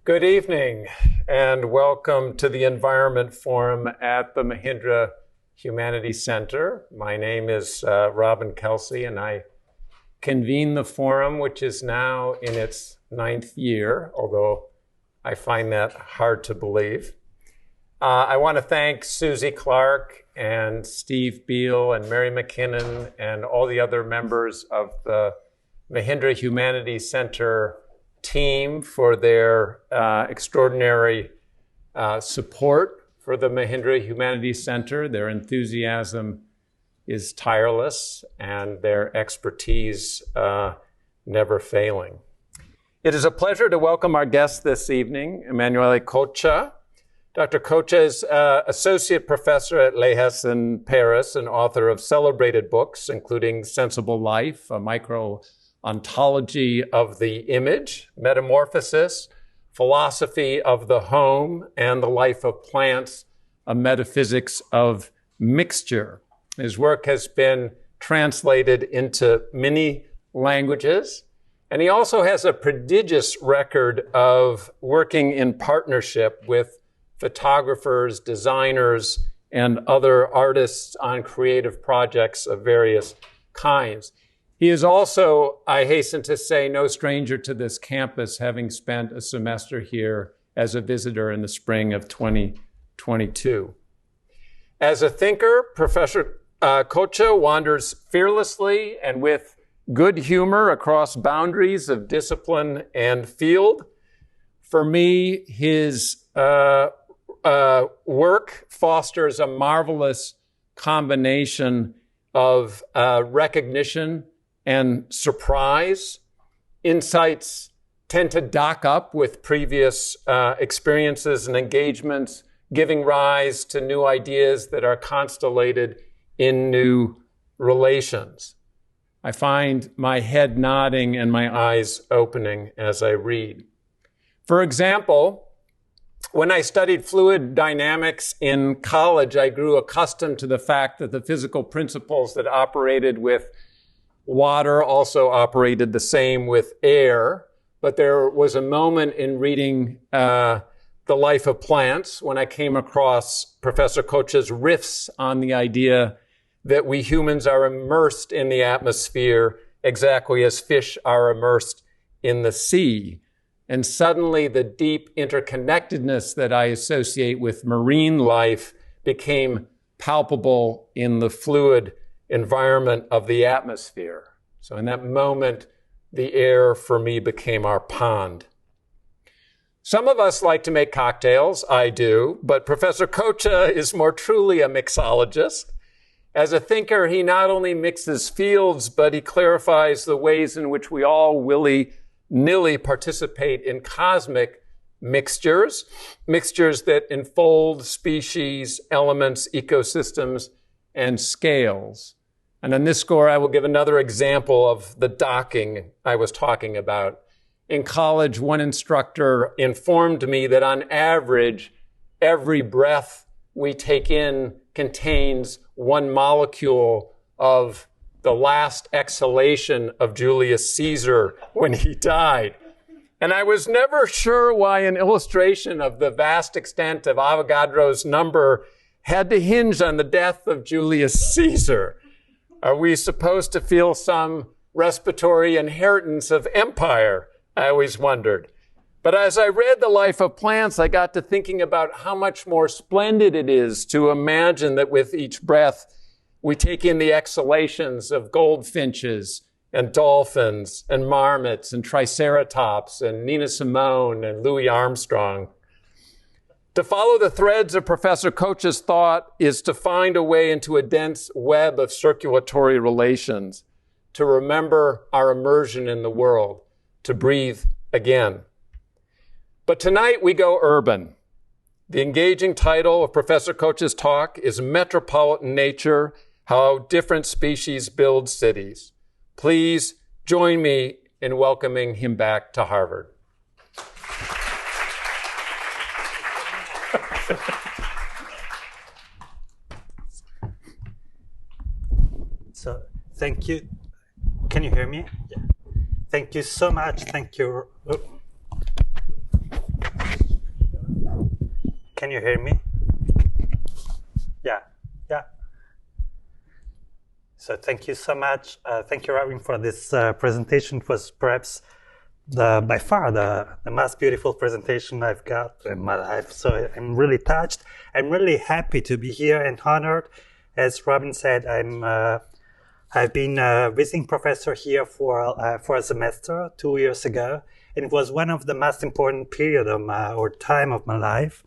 Good evening and welcome to the Environment Forum at the Mahindra Humanities Center. My name is Robin Kelsey and I convene the forum, which is now in its 9th year, although I find that hard to believe. I want to thank Susie Clark and Steve Beal and Mary McKinnon and all the other members of the Mahindra Humanities Center team for their extraordinary support for the Mahindra Humanities Center. Their enthusiasm is tireless and their expertise never failing. It is a pleasure to welcome our guest this evening, Emanuele Coccia. Dr. Coccia is associate professor at LEHES in Paris and author of celebrated books, including Sensible Life, a micro-ontology of the image, Metamorphosis, Philosophy of the Home, and the Life of Plants, a metaphysics of mixture. His work has been translated into many languages, and he also has a prodigious record of working in partnership with photographers, designers, and other artists on creative projects of various kinds. He is also, I hasten to say, no stranger to this campus, having spent a semester here as a visitor in the spring of 2022. As a thinker, Professor Coccia wanders fearlessly and with good humor across boundaries of discipline and field. For me, his work fosters a marvelous combination of recognition and surprise. Insights tend to dock up with previous experiences and engagements, giving rise to new ideas that are constellated in new relations. I find my head nodding and my eyes opening as I read. For example, when I studied fluid dynamics in college, I grew accustomed to the fact that the physical principles that operated with water also operated the same with air. But there was a moment in reading The Life of Plants when I came across Professor Coccia's riffs on the idea that we humans are immersed in the atmosphere exactly as fish are immersed in the sea. And suddenly the deep interconnectedness that I associate with marine life became palpable in the fluid environment of the atmosphere. So in that moment, the air for me became our pond. Some of us like to make cocktails, I do, but Professor Coccia is more truly a mixologist. As a thinker, he not only mixes fields, but he clarifies the ways in which we all willy-nilly participate in cosmic mixtures that enfold species, elements, ecosystems, and scales. And on this score, I will give another example of the docking I was talking about. In college, one instructor informed me that on average, every breath we take in contains one molecule of the last exhalation of Julius Caesar when he died. And I was never sure why an illustration of the vast extent of Avogadro's number had to hinge on the death of Julius Caesar. Are we supposed to feel some respiratory inheritance of empire? I always wondered. But as I read The Life of Plants, I got to thinking about how much more splendid it is to imagine that with each breath, we take in the exhalations of goldfinches and dolphins and marmots and triceratops and Nina Simone and Louis Armstrong. To follow the threads of Professor Coccia's thought is to find a way into a dense web of circulatory relations, to remember our immersion in the world, to breathe again. But tonight we go urban. The engaging title of Professor Coccia's talk is Metropolitan Nature, How Different Species Build Cities. Please join me in welcoming him back to Harvard. So, thank you. Can you hear me? Yeah. Thank you so much. Thank you. you hear me? Yeah, yeah. So thank you so much. Thank you, Robin, for this presentation. It was perhaps by far the most beautiful presentation I've got in my life. So I'm really touched. I'm really happy to be here and honored. As Robin said, I've been visiting professor here for a semester 2 years ago, and it was one of the most important period of time of my life.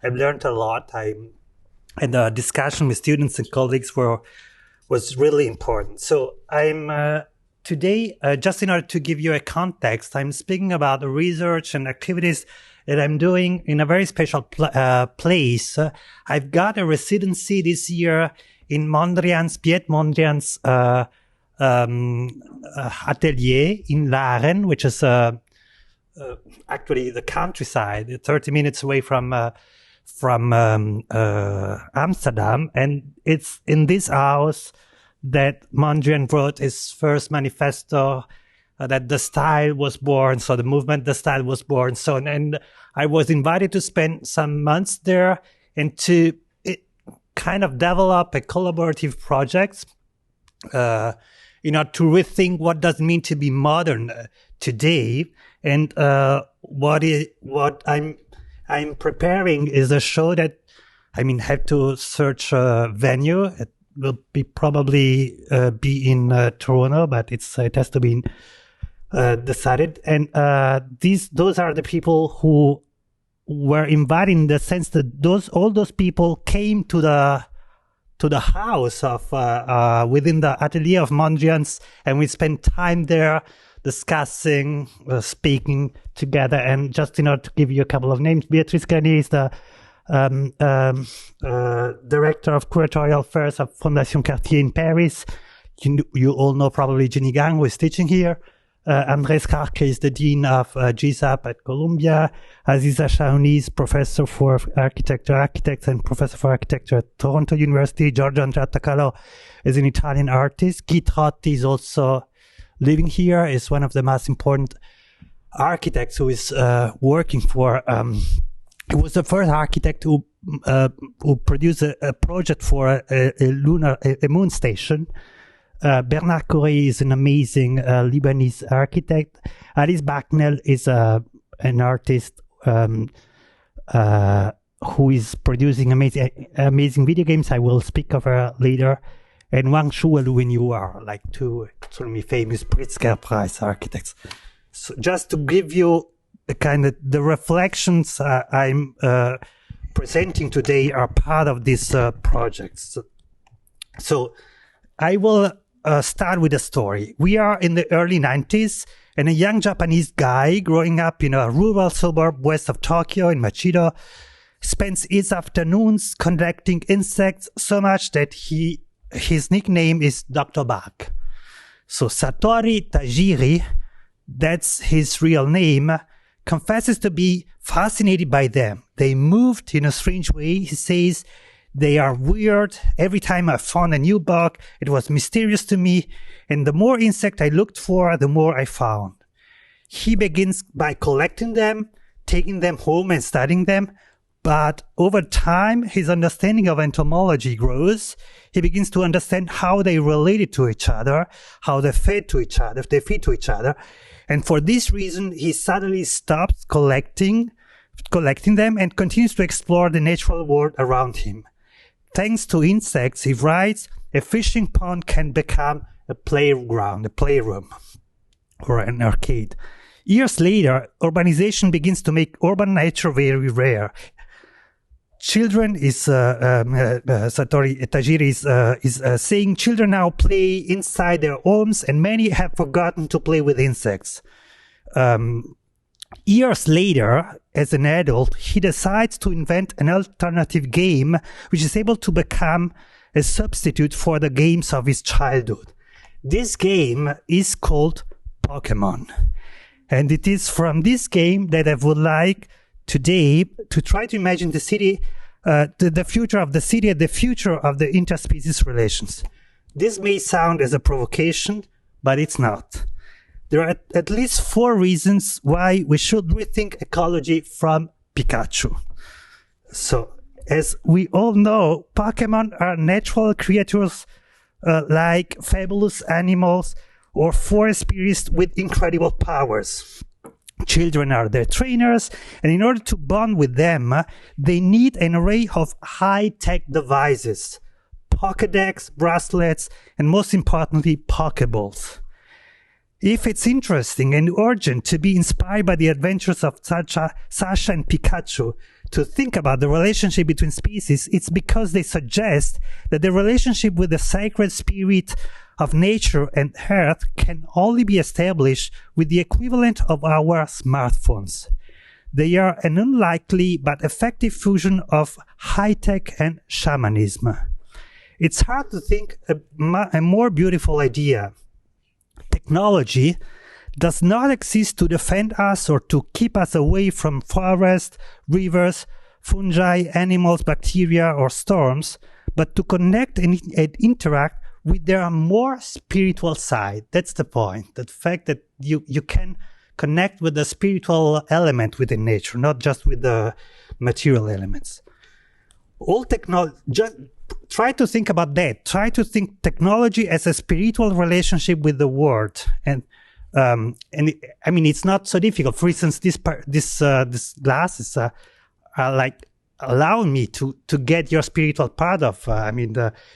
I've learned a lot. And the discussion with students and colleagues was really important. So I'm today, just in order to give you a context, I'm speaking about the research and activities that I'm doing in a very special place. I've got a residency this year in Piet Mondrian's atelier in Laren, which is actually the countryside, 30 minutes away from Amsterdam. And it's in this house that Mondrian wrote his first manifesto, that the style was born. So the movement, the style was born. So, and I was invited to spend some months there and to kind of develop a collaborative project, to rethink what does it mean to be modern today. And what I'm preparing is a show that, have to search a venue. It will be probably be in Toronto, but it has to be decided. And those are the people who were invited, in the sense that all those people came to the house of within the atelier of Mondrian's, and we spent time there discussing, speaking together. And just in order to give you a couple of names, Beatrice Garnier is the director of curatorial affairs of Fondation Cartier in Paris. You all know probably Jenny Gang, who is teaching here. Andres Karke is the dean of GSAP at Columbia. Aziza Shaouni, professor for architects and professor for architecture at Toronto University. Giorgio Andreattacalo is an Italian artist. Guy Trotti is also living here, is one of the most important architects who is working for. He was the first architect who produced a project for a moon station. Bernard Corey is an amazing Lebanese architect. Alice Backnell is an artist who is producing amazing video games. I will speak of her later. And Wang Shu and Lu Wenyu are like two extremely famous Pritzker Prize architects. So just to give you a kind of the reflections I'm presenting today are part of this project. So I will start with a story. We are in the early 90s, and a young Japanese guy growing up in a rural suburb west of Tokyo in Machido spends his afternoons collecting insects so much that his nickname is Dr. Bug. So Satori Tajiri, that's his real name, confesses to be fascinated by them. They moved in a strange way. He says, they are weird. Every time I found a new bug, it was mysterious to me. And the more insect I looked for, the more I found. He begins by collecting them, taking them home and studying them. But over time, his understanding of entomology grows. He begins to understand how they related to each other, how they feed to each other. And for this reason, he suddenly stops collecting them and continues to explore the natural world around him. Thanks to insects, he writes, a fishing pond can become a playground, a playroom, or an arcade. Years later, urbanization begins to make urban nature very rare. Satori Tajiri is saying children now play inside their homes, and many have forgotten to play with insects. Years later, as an adult, he decides to invent an alternative game which is able to become a substitute for the games of his childhood. This game is called Pokemon. And it is from this game that I would like today to try to imagine the city, the future of the city and the future of the interspecies relations. This may sound as a provocation, but it's not. There are at least 4 reasons why we should rethink ecology from Pikachu. So As we all know, Pokemon are natural creatures like fabulous animals or forest spirits with incredible powers. Children are their trainers, and in order to bond with them, they need an array of high-tech devices, Pokédex, bracelets, and most importantly, Pokeballs. If it's interesting and urgent to be inspired by the adventures of Sasha and Pikachu to think about the relationship between species, it's because they suggest that the relationship with the sacred spirit of nature and earth can only be established with the equivalent of our smartphones. They are an unlikely but effective fusion of high-tech and shamanism. It's hard to think a more beautiful idea. Technology does not exist to defend us or to keep us away from forests, rivers, fungi, animals, bacteria, or storms, but to connect and interact with their more spiritual side. That's the point. The fact that you can connect with the spiritual element within nature, not just with the material elements. All technology, just try to think about that. Try to think technology as a spiritual relationship with the world. And I mean, it's not so difficult. For instance, this glasses are like allowing me to get your spiritual part of,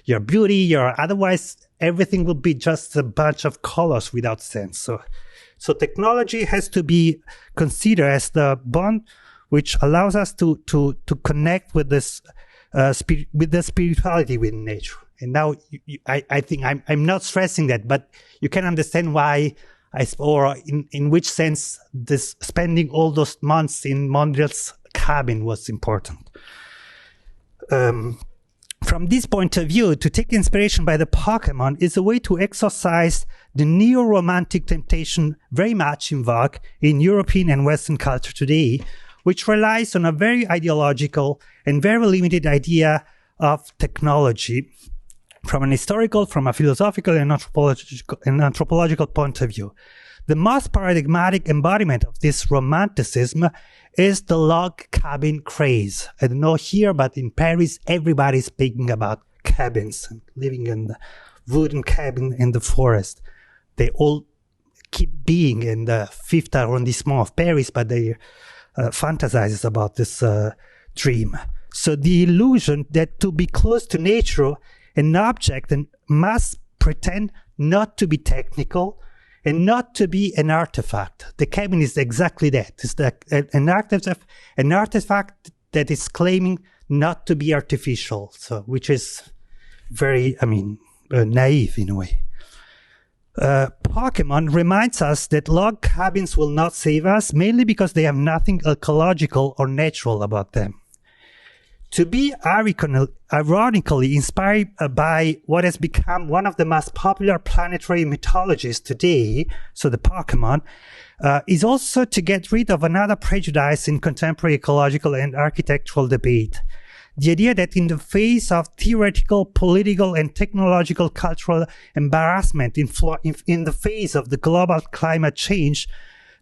your beauty, your otherwise everything will be just a bunch of colors without sense. So technology has to be considered as the bond which allows us to connect with this with the spirituality within nature. And now I think I'm not stressing that, but you can understand why or in which sense this spending all those months in Mondrian's cabin was important. From this point of view, to take inspiration by the Pokemon is a way to exorcise the neo-romantic temptation very much in vogue in European and Western culture today, which relies on a very ideological and very limited idea of technology from an historical, from a philosophical and anthropological point of view. The most paradigmatic embodiment of this romanticism is the log cabin craze. I don't know here, but in Paris, everybody's speaking about cabins and living in the wooden cabin in the forest. They all keep being in the 5th arrondissement of Paris, but they fantasizes about this dream. So the illusion that to be close to nature, an object must pretend not to be technical and not to be an artifact. The cabin is exactly that. It's an artifact that is claiming not to be artificial, so which is very, naive in a way. Pokemon reminds us that log cabins will not save us, mainly because they have nothing ecological or natural about them. To be ironically inspired by what has become one of the most popular planetary mythologies today, so the Pokemon, is also to get rid of another prejudice in contemporary ecological and architectural debate. The idea that in the face of theoretical, political, and technological cultural embarrassment in the face of the global climate change,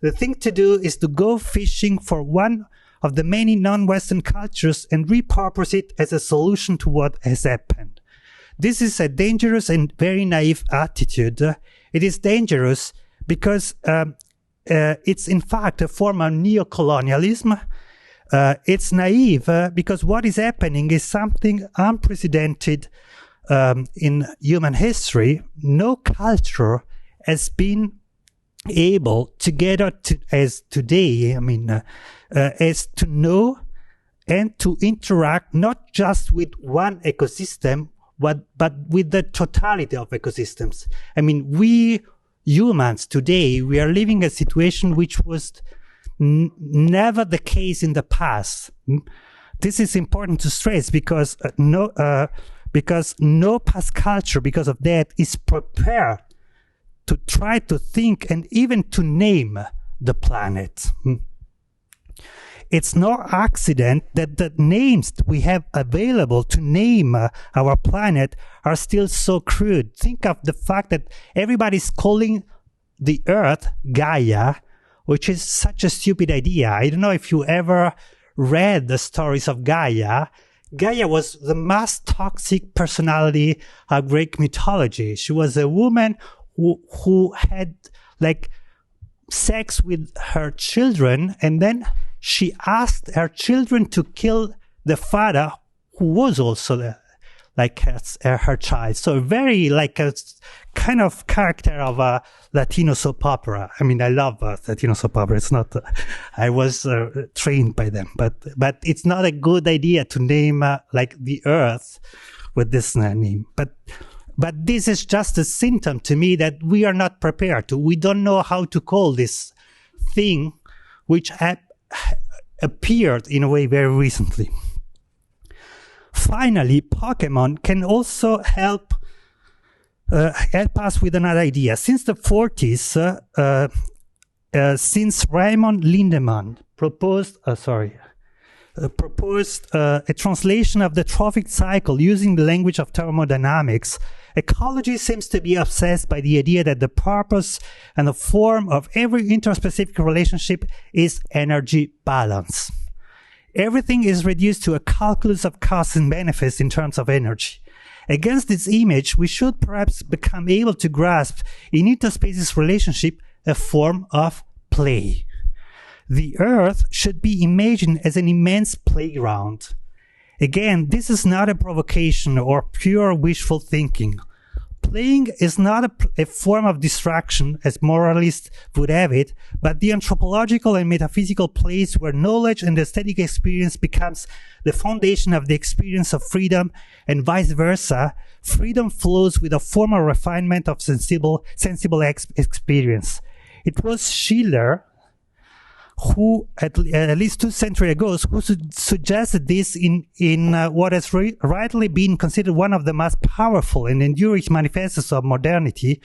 the thing to do is to go fishing for one of the many non-Western cultures and repurpose it as a solution to what has happened. This is a dangerous and very naive attitude. It is dangerous because it's in fact a form of neocolonialism. It's naive because what is happening is something unprecedented in human history. No culture has been able together as today, as to know and to interact not just with one ecosystem, but with the totality of ecosystems. We humans today, we are living a situation which was never the case in the past. This is important to stress because no past culture, because of that, is prepared to try to think and even to name the planet. It's no accident that the names we have available to name our planet are still so crude. Think of the fact that everybody's calling the Earth Gaia, which is such a stupid idea. I don't know if you ever read the stories of Gaia. Gaia was the most toxic personality of Greek mythology. She was a woman who had like sex with her children, and then she asked her children to kill the father, who was also her child. So very like a kind of character of a Latino soap opera. I mean, I love Latino soap opera. It's not, I was trained by them, but it's not a good idea to name like the Earth with this name. But this is just a symptom to me that we are not prepared to. We don't know how to call this thing, which appeared in a way very recently. Finally, Pokemon can also help us with another idea. Since the 40s, since Raymond Lindemann proposed a translation of the trophic cycle using the language of thermodynamics, ecology seems to be obsessed by the idea that the purpose and the form of every interspecific relationship is energy balance. Everything is reduced to a calculus of costs and benefits in terms of energy. Against this image, we should perhaps become able to grasp in interspecies relationship a form of play. The Earth should be imagined as an immense playground. Again, this is not a provocation or pure wishful thinking. Playing is not a form of distraction, as moralists would have it, but the anthropological and metaphysical place where knowledge and aesthetic experience becomes the foundation of the experience of freedom, and vice versa. Freedom flows with a formal refinement of sensible experience. It was Schiller who, at least 2 centuries ago, who suggested this in what has rightly been considered one of the most powerful and enduring manifestos of modernity.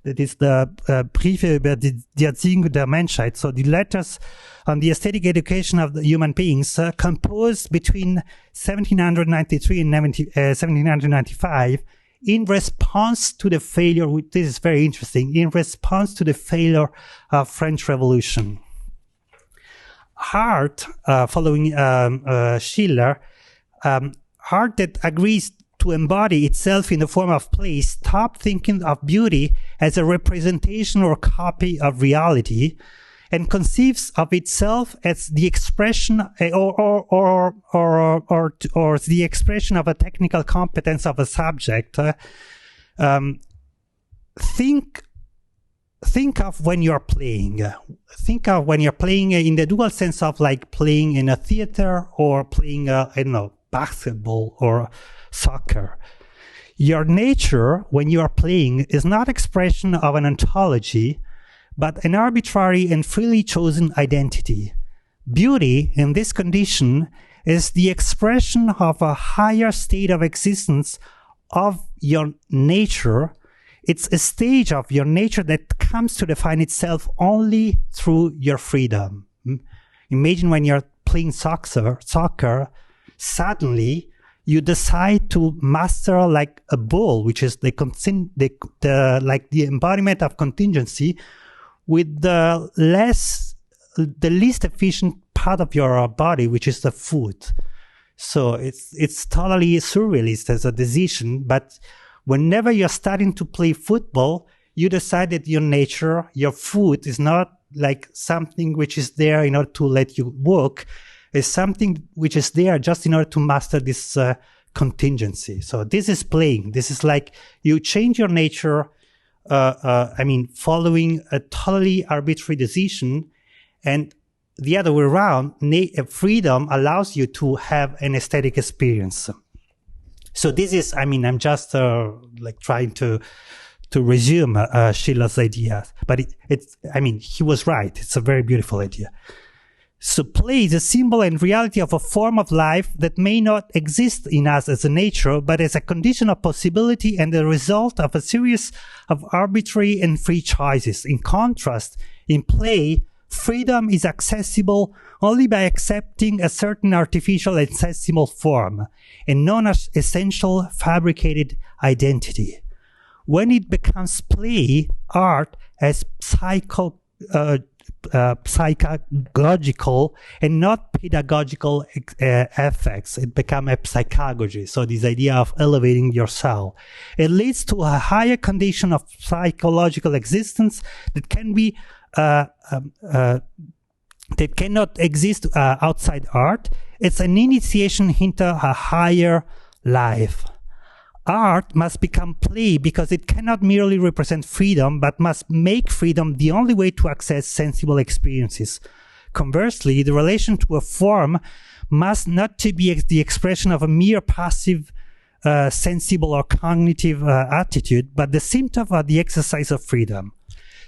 That is the Briefe über die Erziehung der Menschheit, so the letters on the aesthetic education of the human beings, composed between 1793 and 1795, in response to the failure, this is very interesting, in response to the failure of French Revolution. Art, following Schiller, art that agrees to embody itself in the form of play, stop thinking of beauty as a representation or copy of reality, and conceives of itself as the expression or the expression of a technical competence of a subject. Think of when you're playing. Think of when you're playing in the dual sense of like playing in a theater or playing, basketball or soccer. Your nature, when you are playing, is not expression of an ontology, but an arbitrary and freely chosen identity. Beauty, in this condition, is the expression of a higher state of existence of your nature. It's a stage of your nature that comes to define itself only through your freedom. Imagine when you're playing soccer, suddenly you decide to master like a ball, which is the embodiment of contingency, with the least efficient part of your body, which is the foot. So it's totally surrealist as a decision, but whenever you're starting to play football, you decide that your nature, your foot, is not like something which is there in order to let you walk. It's something which is there just in order to master this contingency. So this is playing. This is like you change your nature, following a totally arbitrary decision, and the other way around, freedom allows you to have an aesthetic experience. So this is, I'm just trying to resume Schiller's ideas, but he was right. It's a very beautiful idea. So play is a symbol and reality of a form of life that may not exist in us as a nature, but as a condition of possibility and the result of a series of arbitrary and free choices. In contrast, in play, freedom is accessible only by accepting a certain artificial and sensible form, a non-essential fabricated identity. When it becomes play, art as psychological and not pedagogical effects. It becomes a psychagogy. So this idea of elevating yourself. It leads to a higher condition of psychological existence that can be that cannot exist outside art. It's an initiation into a higher life. Art must become play because it cannot merely represent freedom, but must make freedom the only way to access sensible experiences. Conversely, the relation to a form must not to be the expression of a mere passive, sensible or cognitive attitude, but the symptom of the exercise of freedom.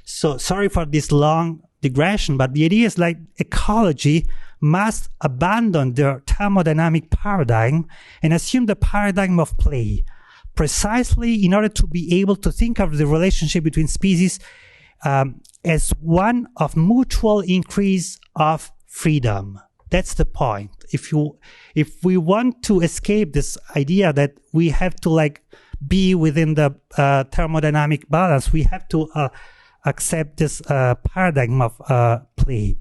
So, sorry for this long digression, but the idea is like ecology must abandon their thermodynamic paradigm and assume the paradigm of play, precisely in order to be able to think of the relationship between species as one of mutual increase of freedom. That's the point. If we want to escape this idea that we have to like be within the thermodynamic balance, we have to accept this paradigm of play.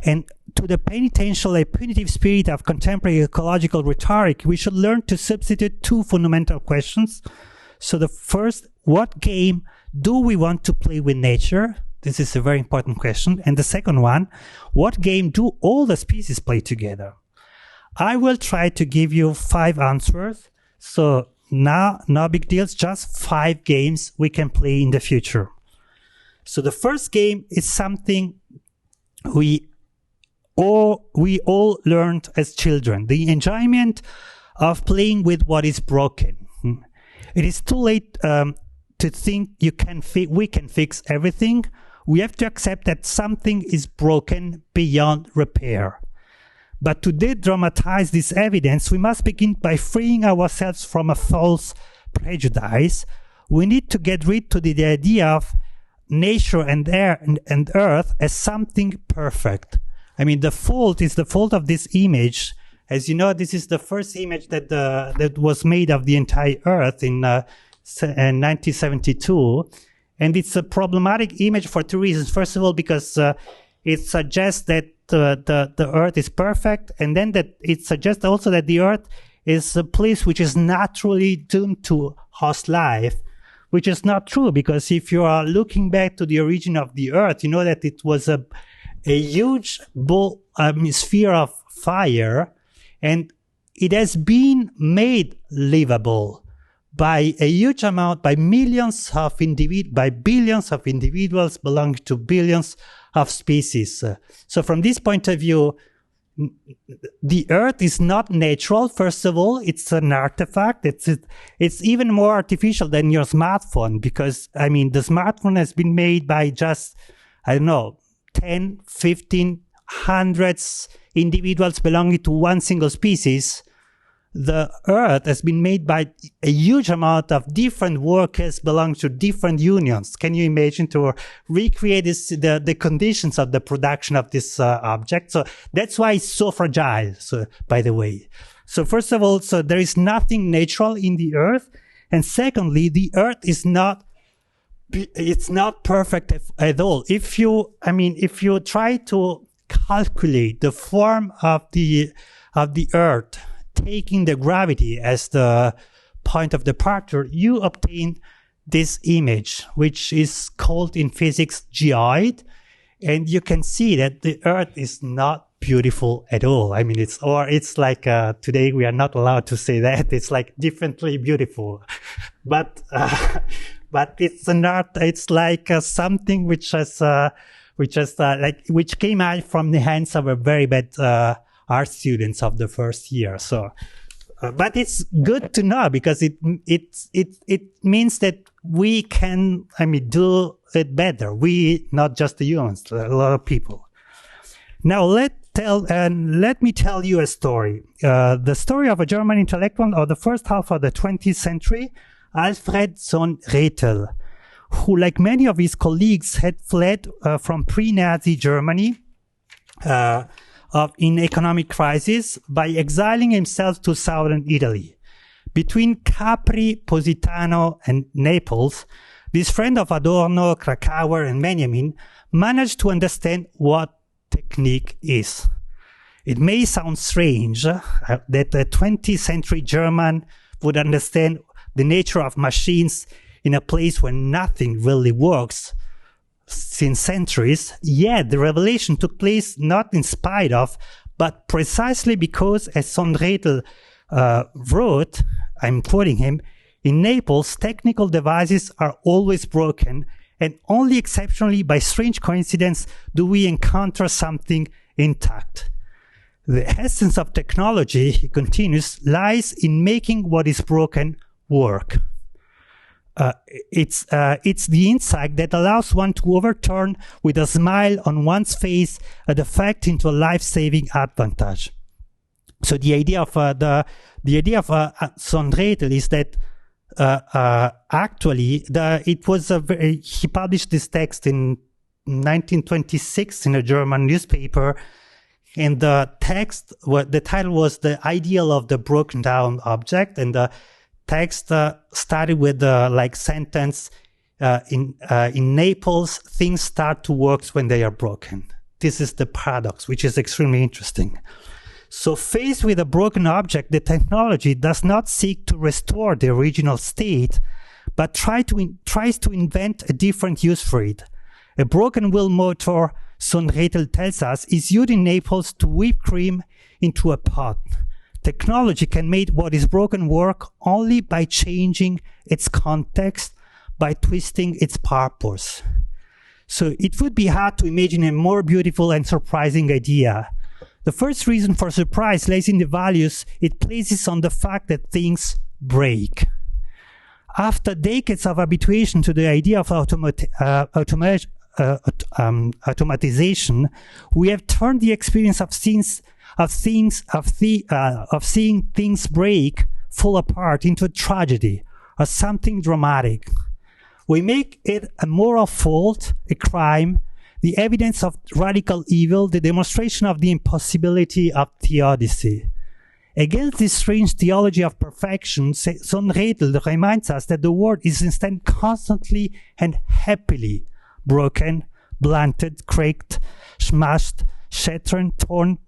And to the penitential and punitive spirit of contemporary ecological rhetoric, we should learn to substitute two fundamental questions. So the first, what game do we want to play with nature? This is a very important question. And the second one, what game do all the species play together? I will try to give you 5 answers. So now, no big deals, just 5 games we can play in the future. So the first game is something we all learned as children, the enjoyment of playing with what is broken. It is too late to think we can fix everything. We have to accept that something is broken beyond repair. But to de-dramatize this evidence, we must begin by freeing ourselves from a false prejudice. We need to get rid of the idea of nature and air and earth as something perfect. I mean, the fault is the fault of this image. As you know, this is the first image that was made of the entire earth in 1972. And it's a problematic image for 2 reasons. First of all, because it suggests that the earth is perfect. And then that it suggests also that the earth is a place which is naturally doomed to host life, which is not true, because if you are looking back to the origin of the earth, you know that it was a huge sphere of fire, and it has been made livable by a huge amount, by billions of individuals belonging to billions of species. So from this point of view, the earth is not natural. First of all, it's an artifact. It's even more artificial than your smartphone, because, I mean, the smartphone has been made by just, I don't know, 10, 15, hundreds individuals belonging to one single species. The earth has been made by a huge amount of different workers belonging to different unions. Can you imagine to recreate the conditions of the production of this object? So that's why it's so fragile, so, by the way. So first of all, so there is nothing natural in the earth. And secondly, the earth is not perfect at all. If you try to calculate the form of the earth, taking the gravity as the point of departure, you obtain this image, which is called in physics geoid. And you can see that the earth is not beautiful at all. I mean, it's like, today we are not allowed to say that. It's like differently beautiful. But it's not, it's like something which came out from the hands of a very bad, art students of the first year. So, but it's good to know, because it means that we can, do it better. We, not just the humans, a lot of people. Now let me tell you a story. The story of a German intellectual of the first half of the 20th century, Alfred von Rethel, who, like many of his colleagues, had fled from pre-Nazi Germany, in economic crisis by exiling himself to southern Italy. Between Capri, Positano, and Naples, this friend of Adorno, Krakauer, and Benjamin managed to understand what technique is. It may sound strange that a 20th century German would understand the nature of machines in a place where nothing really works since centuries, yet the revelation took place not in spite of, but precisely because, as Sondredel wrote, I'm quoting him, in Naples, technical devices are always broken, and only exceptionally by strange coincidence do we encounter something intact. The essence of technology, he continues, lies in making what is broken work. It's the insight that allows one to overturn with a smile on one's face a defect into a life-saving advantage. So the idea of Sondredel is that actually he published this text in 1926 in a German newspaper, and the title was "The Ideal of the Broken Down Object," and the text started with the sentence, in Naples, things start to work when they are broken. This is the paradox, which is extremely interesting. So faced with a broken object, the technology does not seek to restore the original state, but tries to invent a different use for it. A broken wheel motor, Sondredel tells us, is used in Naples to whip cream into a pot. Technology can make what is broken work only by changing its context, by twisting its purpose. So it would be hard to imagine a more beautiful and surprising idea. The first reason for surprise lies in the values it places on the fact that things break. After decades of habituation to the idea of automatization, we have turned the experience of seeing things break, fall apart into a tragedy or something dramatic. We make it a moral fault, a crime, the evidence of radical evil, the demonstration of the impossibility of theodicy. Against this strange theology of perfection, Sondredel reminds us that the world is instead constantly and happily broken, blunted, cracked, smashed, shattered, torn,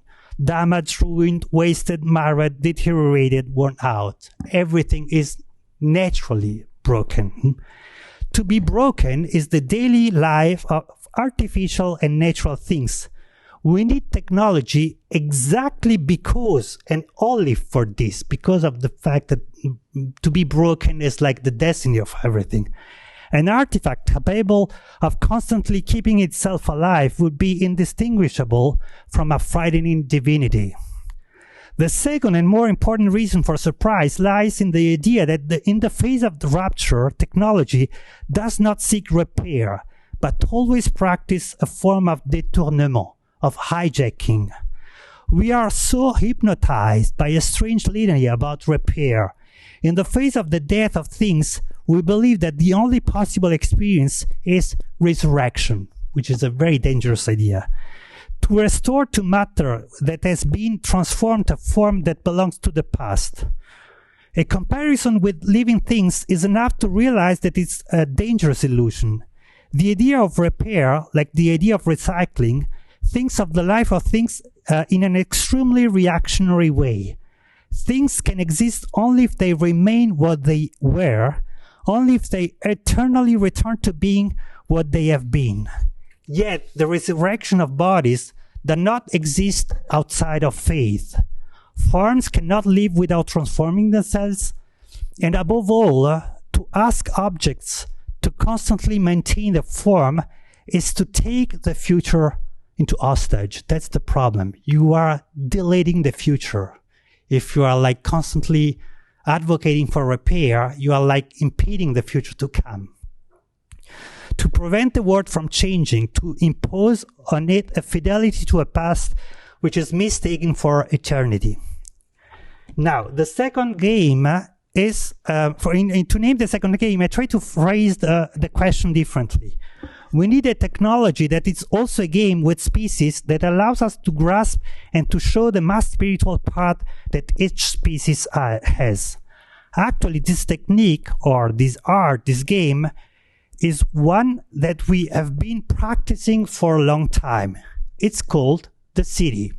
damaged, ruined, wasted, marred, deteriorated, worn out. Everything is naturally broken. To be broken is the daily life of artificial and natural things. We need technology exactly because, and only for this, because of the fact that to be broken is like the destiny of everything. An artifact capable of constantly keeping itself alive would be indistinguishable from a frightening divinity. The second and more important reason for surprise lies in the idea that in the face of the rupture, technology does not seek repair, but always practice a form of détournement, of hijacking. We are so hypnotized by a strange litany about repair. In the face of the death of things, we believe that the only possible experience is resurrection, which is a very dangerous idea. To restore to matter that has been transformed to a form that belongs to the past. A comparison with living things is enough to realize that it's a dangerous illusion. The idea of repair, like the idea of recycling, thinks of the life of things in an extremely reactionary way. Things can exist only if they remain what they were, only if they eternally return to being what they have been. Yet, the resurrection of bodies does not exist outside of faith. Forms cannot live without transforming themselves, and above all, to ask objects to constantly maintain the form is to take the future into hostage. That's the problem. You are delaying the future. If you are constantly advocating for repair, you are impeding the future to come. To prevent the world from changing, to impose on it a fidelity to a past which is mistaken for eternity. Now, the second game is, to name the second game, I try to phrase the question differently. We need a technology that is also a game with species that allows us to grasp and to show the mass spiritual part that each species has. Actually, this technique, or this art, this game, is one that we have been practicing for a long time. It's called the city.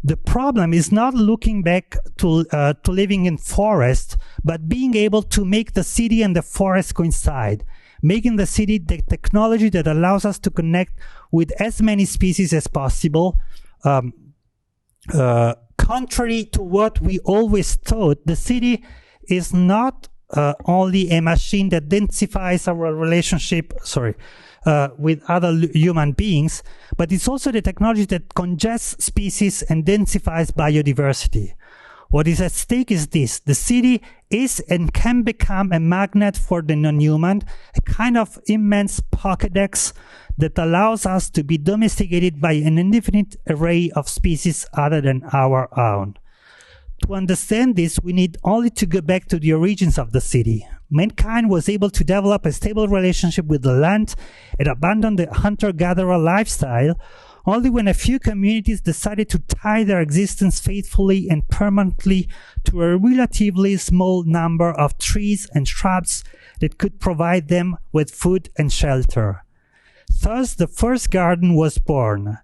The problem is not looking back to living in forest, but being able to make the city and the forest coincide, making the city the technology that allows us to connect with as many species as possible. Contrary to what we always thought, the city is not only a machine that densifies our relationship, with other human beings, but it's also the technology that congests species and densifies biodiversity. What is at stake is this: the city is and can become a magnet for the non-human, a kind of immense Pokédex that allows us to be domesticated by an indefinite array of species other than our own. To understand this, we need only to go back to the origins of the city. Mankind was able to develop a stable relationship with the land and abandon the hunter-gatherer lifestyle only when a few communities decided to tie their existence faithfully and permanently to a relatively small number of trees and shrubs that could provide them with food and shelter. Thus, the first garden was born.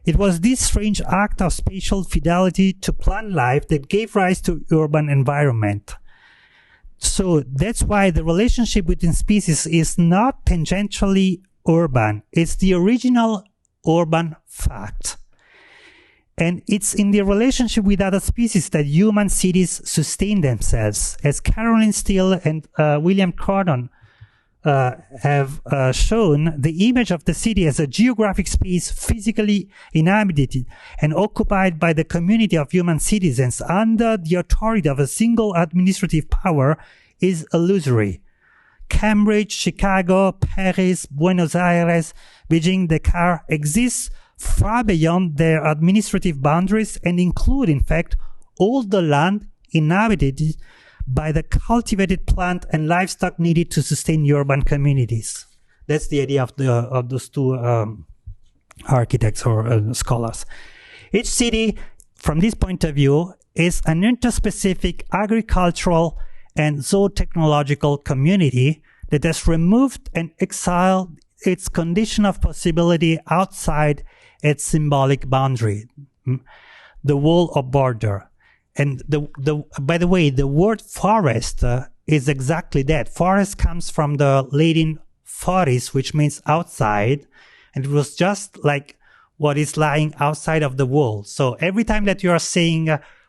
It was this strange act of spatial fidelity to plant life that gave rise to urban environment. So that's why the relationship between species is not tangentially urban. It's the original urban fact. And it's in the relationship with other species that human cities sustain themselves. As Caroline Steele and William Cordon have shown, the image of the city as a geographic space physically inhabited and occupied by the community of human citizens under the authority of a single administrative power is illusory. Cambridge, Chicago, Paris, Buenos Aires, Beijing, Dakar exists far beyond their administrative boundaries and include, in fact, all the land inhabited by the cultivated plant and livestock needed to sustain urban communities. That's the idea of those two architects or scholars. Each city, from this point of view, is an interspecific agricultural and zootechnological community that has removed and exiled its condition of possibility outside its symbolic boundary, the wall or border. And by the way, the word forest is exactly that. Forest comes from the Latin foris, which means outside, and it was just like what is lying outside of the wall. So every time that you are saying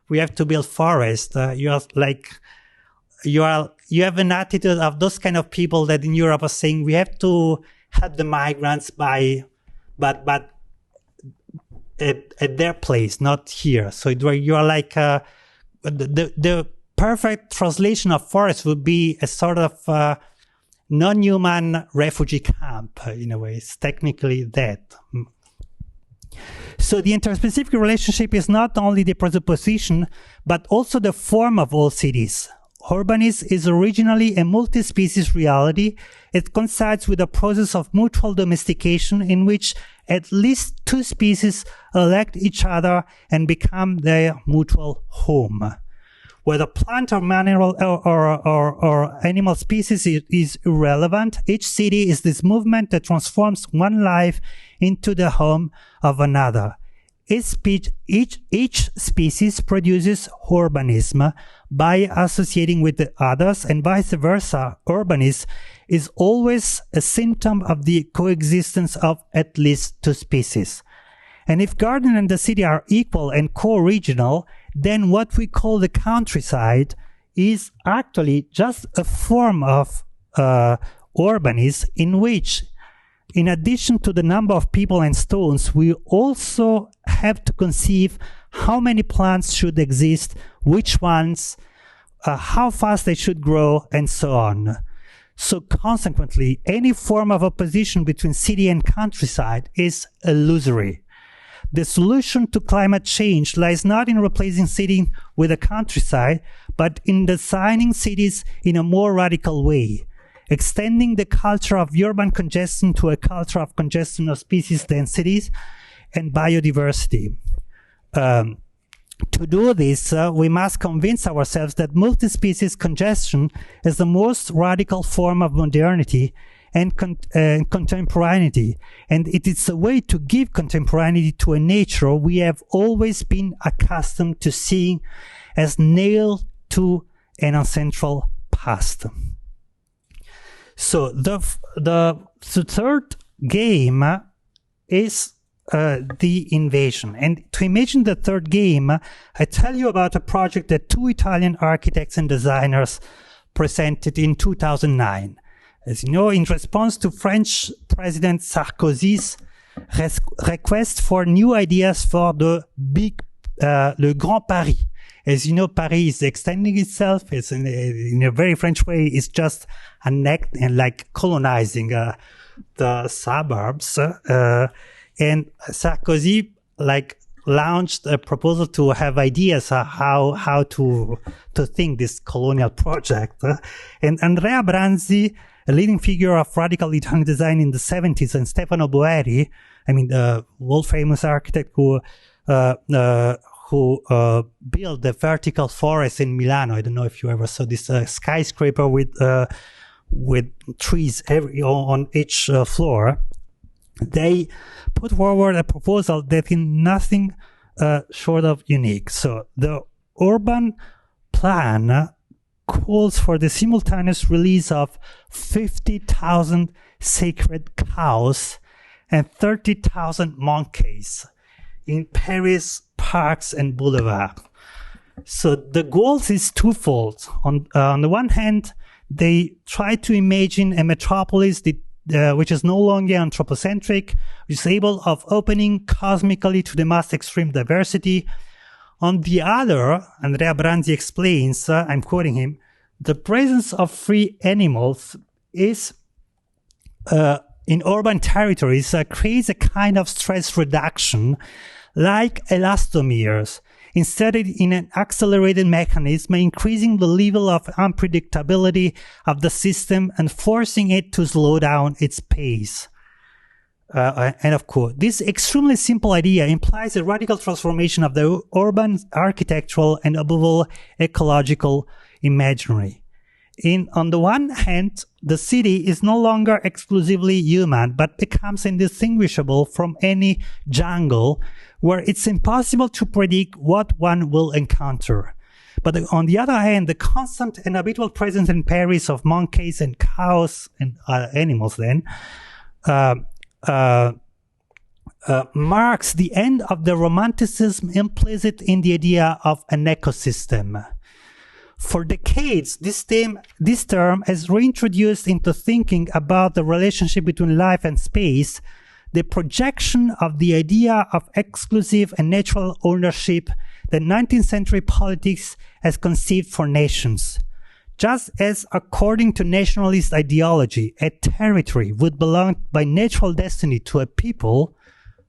we have to build forest, you have an attitude of those kind of people that in Europe are saying we have to help the migrants but at their place, not here. So you are like the perfect translation of forest would be a sort of non-human refugee camp in a way. It's technically that. So the interspecific relationship is not only the presupposition, but also the form of all cities. Urbanism is originally a multi-species reality. It coincides with a process of mutual domestication in which at least two species elect each other and become their mutual home. Whether plant or mineral or animal species is irrelevant. Each city is this movement that transforms one life into the home of another. Each species produces urbanism by associating with the others, and vice versa. Urbanism is always a symptom of the coexistence of at least two species. And if garden and the city are equal and co-regional, then what we call the countryside is actually just a form of urbanism in which, in addition to the number of people and stones, we also have to conceive how many plants should exist, which ones, how fast they should grow, and so on. So consequently, any form of opposition between city and countryside is illusory. The solution to climate change lies not in replacing city with a countryside, but in designing cities in a more radical way, extending the culture of urban congestion to a culture of congestion of species densities and biodiversity. To do this, we must convince ourselves that multi-species congestion is the most radical form of modernity and contemporaneity. And it is a way to give contemporaneity to a nature we have always been accustomed to seeing as nailed to an ancestral past. So the third game is the invasion. And to imagine the third game, I tell you about a project that two Italian architects and designers presented in 2009. As you know, in response to French President Sarkozy's request for new ideas for the Le Grand Paris. As you know, Paris is extending itself. It's in a very French way. It's just annexed and like colonizing the suburbs. And Sarkozy launched a proposal to have ideas how to think this colonial project. And Andrea Branzi, a leading figure of radical Italian design in the 70s, and Stefano Boeri, the world famous architect who built the vertical forest in Milano. I don't know if you ever saw this skyscraper with trees on each floor. They put forward a proposal that is nothing short of unique. So the urban plan calls for the simultaneous release of 50,000 sacred cows and 30,000 monkeys in Paris parks and boulevards. So the goals is twofold. On the one hand, they try to imagine a metropolis which is no longer anthropocentric, which is able of opening cosmically to the most extreme diversity. On the other, Andrea Branzi explains, I'm quoting him, the presence of free animals is in urban territories creates a kind of stress reduction like elastomers, instead in an accelerated mechanism, increasing the level of unpredictability of the system and forcing it to slow down its pace. End of quote. This extremely simple idea implies a radical transformation of the urban architectural and above all ecological imaginary. On the one hand, the city is no longer exclusively human, but becomes indistinguishable from any jungle where it's impossible to predict what one will encounter. But on the other hand, the constant and habitual presence in Paris of monkeys and cows and animals then marks the end of the romanticism implicit in the idea of an ecosystem. For decades, this term has reintroduced into thinking about the relationship between life and space the projection of the idea of exclusive and natural ownership that 19th century politics has conceived for nations. Just as, according to nationalist ideology, a territory would belong by natural destiny to a people,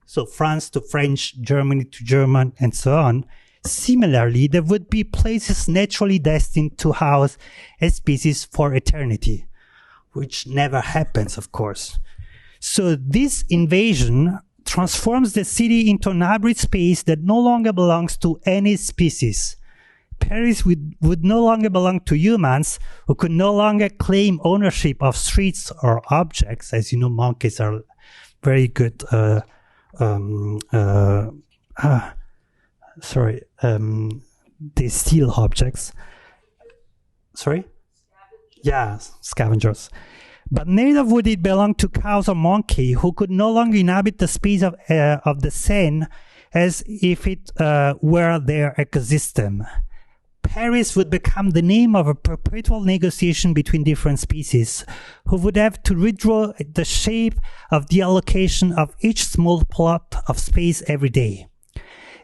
so France to French, Germany to German, and so on, similarly, there would be places naturally destined to house a species for eternity, which never happens, of course. So this invasion transforms the city into an hybrid space that no longer belongs to any species. Paris would no longer belong to humans who could no longer claim ownership of streets or objects. As you know, monkeys are very good they steal objects. Scavengers. But neither would it belong to cows or monkey who could no longer inhabit the space of the Seine as if it were their ecosystem. Paris would become the name of a perpetual negotiation between different species who would have to redraw the shape of the allocation of each small plot of space every day.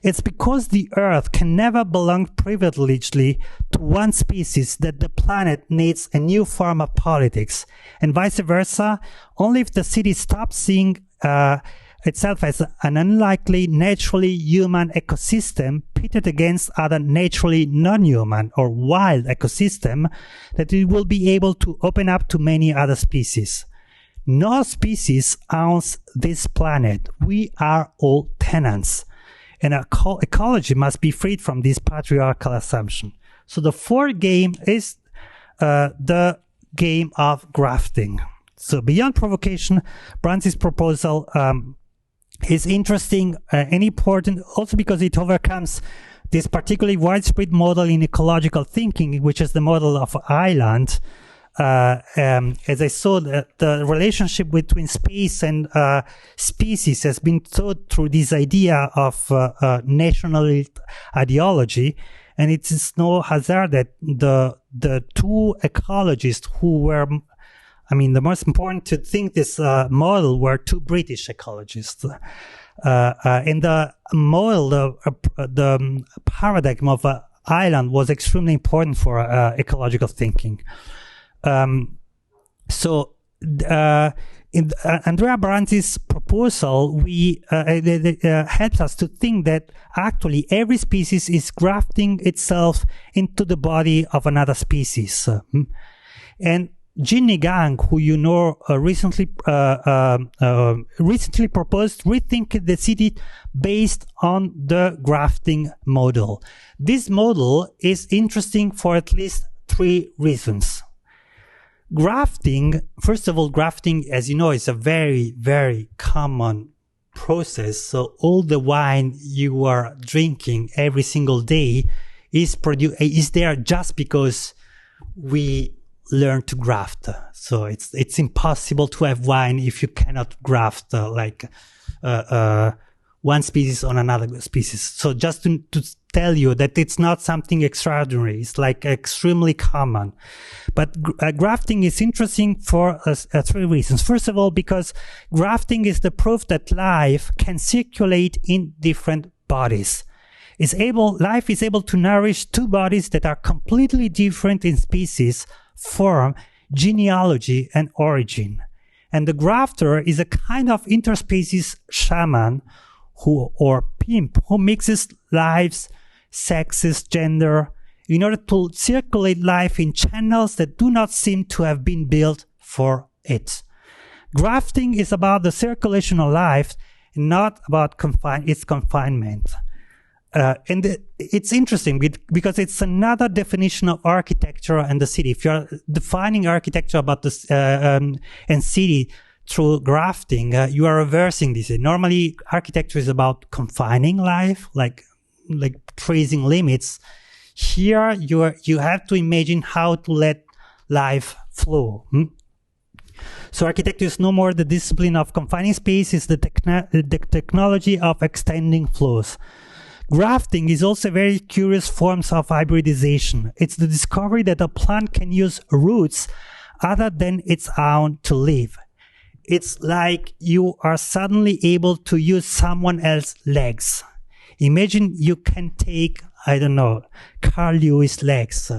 It's because the Earth can never belong privilegedly to one species that the planet needs a new form of politics, and vice versa, only if the city stops seeing itself as an unlikely, naturally human ecosystem pitted against other naturally non-human or wild ecosystem, that it will be able to open up to many other species. No species owns this planet. We are all tenants. And ecology must be freed from this patriarchal assumption. So the fourth game is the game of grafting. So beyond provocation, Branzi's proposal is interesting and important also because it overcomes this particularly widespread model in ecological thinking, which is the model of island. As I saw, the relationship between space and species has been taught through this idea of national ideology, and it is no hazard that the two ecologists who were, I mean, the most important to think this model were two British ecologists. And the model, the paradigm of an island was extremely important for ecological thinking. In Andrea Branzi's proposal, helps us to think that actually every species is grafting itself into the body of another species. And Ginny Gang, who you know recently proposed rethinking the city based on the grafting model. This model is interesting for at least 3 reasons. Grafting, first of all, grafting, as you know, is a very, very common process. So all the wine you are drinking every single day is there just because we learn to graft. So it's impossible to have wine if you cannot graft one species on another species. So just to tell you that it's not something extraordinary, it's like extremely common. But grafting is interesting for 3 reasons. First of all, because grafting is the proof that life can circulate in different bodies. Life is able to nourish 2 bodies that are completely different in species, form, genealogy, and origin. And the grafter is a kind of interspecies shaman or pimp who mixes lives, sexes, gender, in order to circulate life in channels that do not seem to have been built for it. Grafting is about the circulation of life, not about its confinement. And it's interesting because it's another definition of architecture and the city. If you're defining architecture about this and city through grafting, you are reversing this. Normally, architecture is about confining life, like tracing limits. Here, you have to imagine how to let life flow. So architecture is no more the discipline of confining space, it's the technology of extending flows. Grafting is also a very curious forms of hybridization. It's the discovery that a plant can use roots other than its own to live. It's like you are suddenly able to use someone else's legs. Imagine you can take, I don't know, Carl Lewis legs.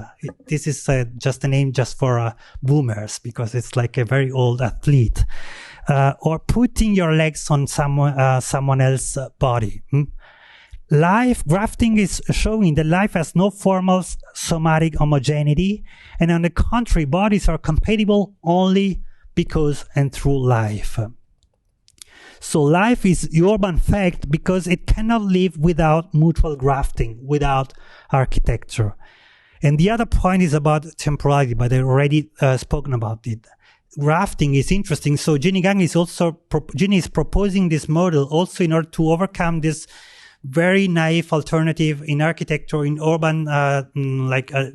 This is just a name just for boomers because it's like a very old athlete. Or putting your legs on someone else's body. Grafting is showing that life has no formal somatic homogeneity, and on the contrary, bodies are compatible only because and through life. So life is urban fact because it cannot live without mutual grafting, without architecture. And the other point is about temporality, but I already spoken about it. Grafting is interesting. So Ginny is proposing this model also in order to overcome this very naive alternative in architecture, in urban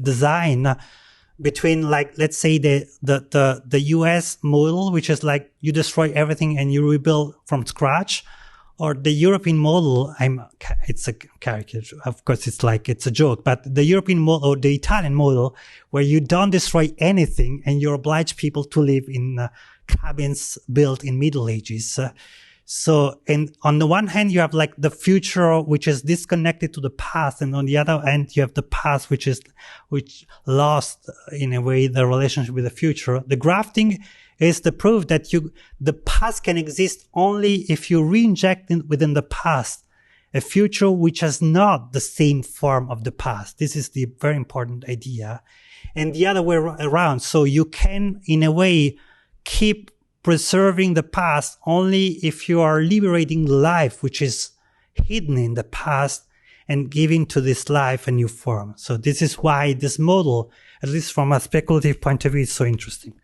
design, between let's say the US model, which is like you destroy everything and you rebuild from scratch, or the European model. It's a caricature, of course. It's a joke, but the European model or the Italian model, where you don't destroy anything and you oblige people to live in cabins built in Middle Ages. So, and on the one hand, you have the future, which is disconnected to the past. And on the other hand, you have the past, which lost in a way the relationship with the future. The grafting is the proof that the past can exist only if you re-inject within the past a future which has not the same form of the past. This is the very important idea. And the other way around. So you can, in a way, keep preserving the past only if you are liberating life, which is hidden in the past, and giving to this life a new form. So this is why this model, at least from a speculative point of view, is so interesting.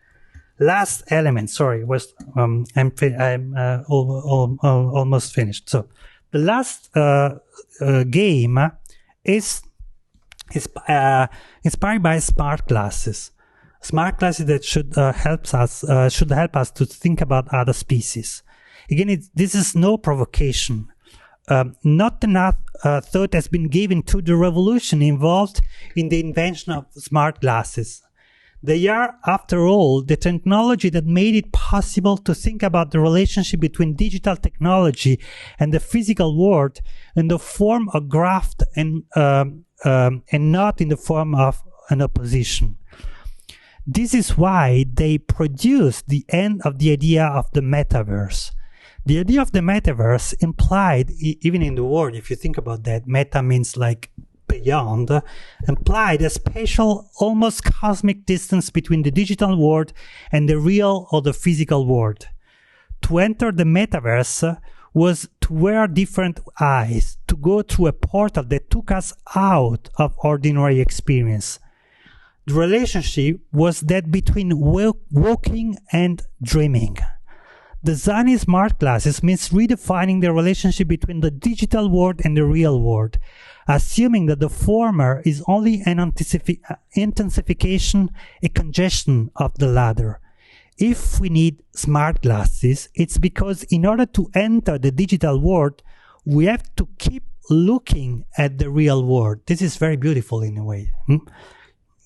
last element, sorry, was I'm almost finished. So the last game is inspired by smart glasses. Smart glasses that should help us to think about other species. Again, this is no provocation. Not enough thought has been given to the revolution involved in the invention of smart glasses. They are, after all, the technology that made it possible to think about the relationship between digital technology and the physical world in the form of graft and not in the form of an opposition. This is why they produced the end of the idea of the metaverse. The idea of the metaverse implied, even in the word, if you think about that, meta means like beyond, implied a spatial, almost cosmic distance between the digital world and the real or the physical world. To enter the metaverse was to wear different eyes, to go through a portal that took us out of ordinary experience. The relationship was that between walking and dreaming. Designing smart glasses means redefining the relationship between the digital world and the real world, assuming that the former is only an intensification, a congestion of the latter. If we need smart glasses, it's because in order to enter the digital world, we have to keep looking at the real world. This is very beautiful in a way.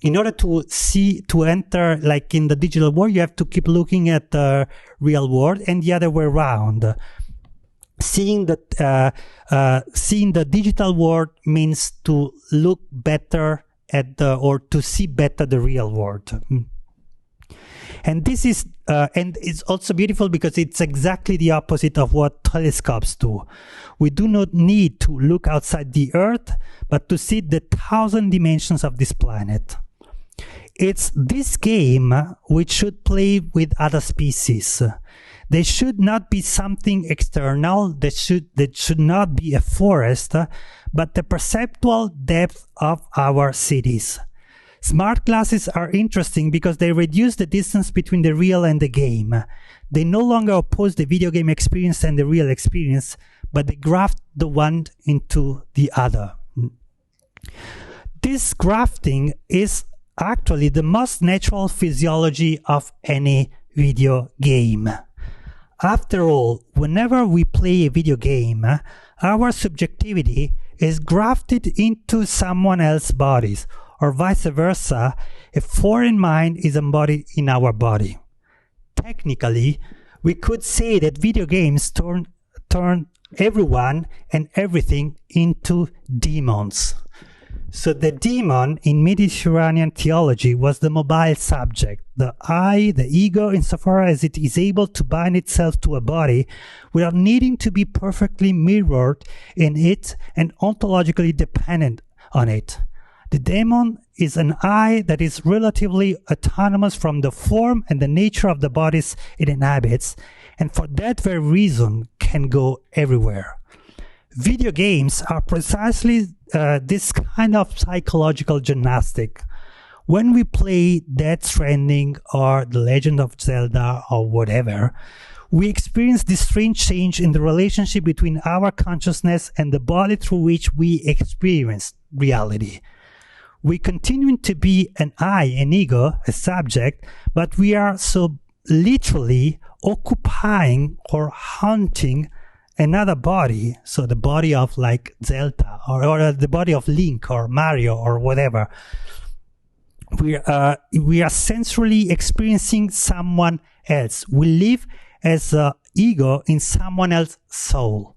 In order to enter like in the digital world, you have to keep looking at the real world and the other way around. Seeing the digital world means to look better at or to see better the real world. And this is, and it's also beautiful because it's exactly the opposite of what telescopes do. We do not need to look outside the Earth, but to see the 1,000 dimensions of this planet. It's this game which should play with other species. They should not be something external, that should not be a forest, but the perceptual depth of our cities. Smart glasses are interesting because they reduce the distance between the real and the game. They no longer oppose the video game experience and the real experience, but they graft the one into the other. This grafting is actually the most natural physiology of any video game. After all, whenever we play a video game, our subjectivity is grafted into someone else's bodies, or vice versa, a foreign mind is embodied in our body. Technically, we could say that video games turn everyone and everything into demons. So the demon in Mediterranean theology was the mobile subject, the I, the ego, insofar as it is able to bind itself to a body without needing to be perfectly mirrored in it and ontologically dependent on it. The demon is an I that is relatively autonomous from the form and the nature of the bodies it inhabits, and for that very reason can go everywhere. Video games are precisely this kind of psychological gymnastic. When we play Death Stranding or The Legend of Zelda or whatever, we experience this strange change in the relationship between our consciousness and the body through which we experience reality. We continue to be an I, an ego, a subject, but we are so literally occupying or haunting another body, so the body of like Zelda or the body of Link or Mario or whatever. We are sensorily experiencing someone else. We live as an ego in someone else's soul.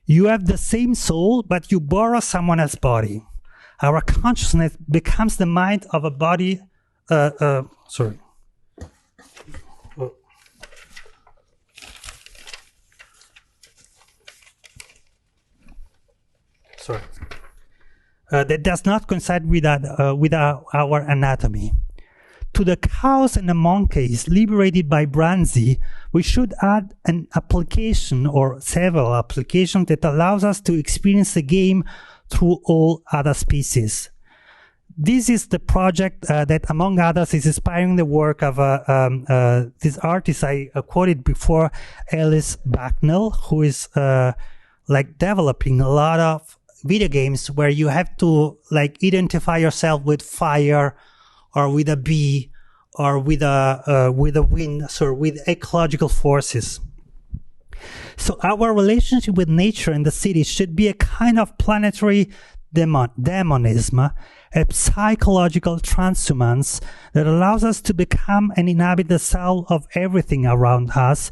You have the same soul, but you borrow someone else's body. Our consciousness becomes the mind of a body. Sorry. That does not coincide with our anatomy. To the cows and the monkeys liberated by Branzi, we should add an application or several applications that allows us to experience the game through all other species. this is the project that, among others, is inspiring the work of this artist I quoted before, Alice Bucknell, who is like developing a lot of video games where you have to like identify yourself with fire or with a bee or with a wind, so with ecological forces. So our relationship with nature and the city should be a kind of planetary demonism, a psychological transhumance that allows us to become and inhabit the soul of everything around us,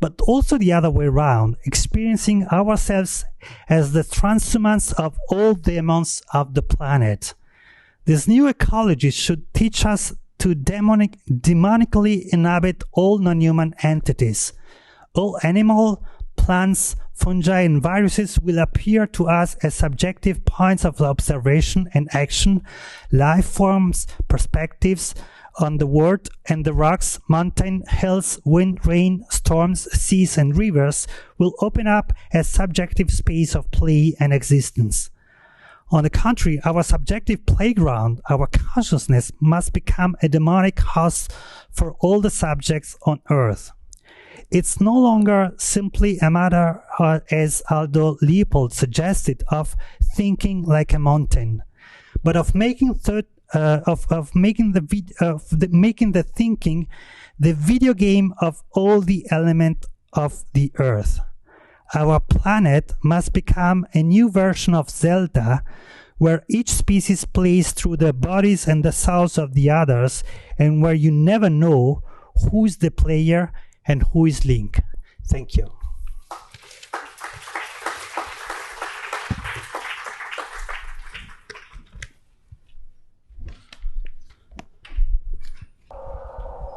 but also the other way around, experiencing ourselves as the transhumans of all demons of the planet. This new ecology should teach us to demonically inhabit all non-human entities. All animal, plants, fungi, and viruses will appear to us as subjective points of observation and action, life forms, perspectives on the world, and the rocks, mountain, hills, wind, rain, storms, seas, and rivers will open up as subjective space of play and existence. On the contrary, our subjective playground, our consciousness, must become a demonic house for all the subjects on earth. It's no longer simply a matter, as Aldo Leopold suggested, of thinking like a mountain, but of making making the thinking the video game of all the elements of the earth. Our planet must become a new version of Zelda, where each species plays through the bodies and the souls of the others, and where you never know who is the player and who is Link. Thank you.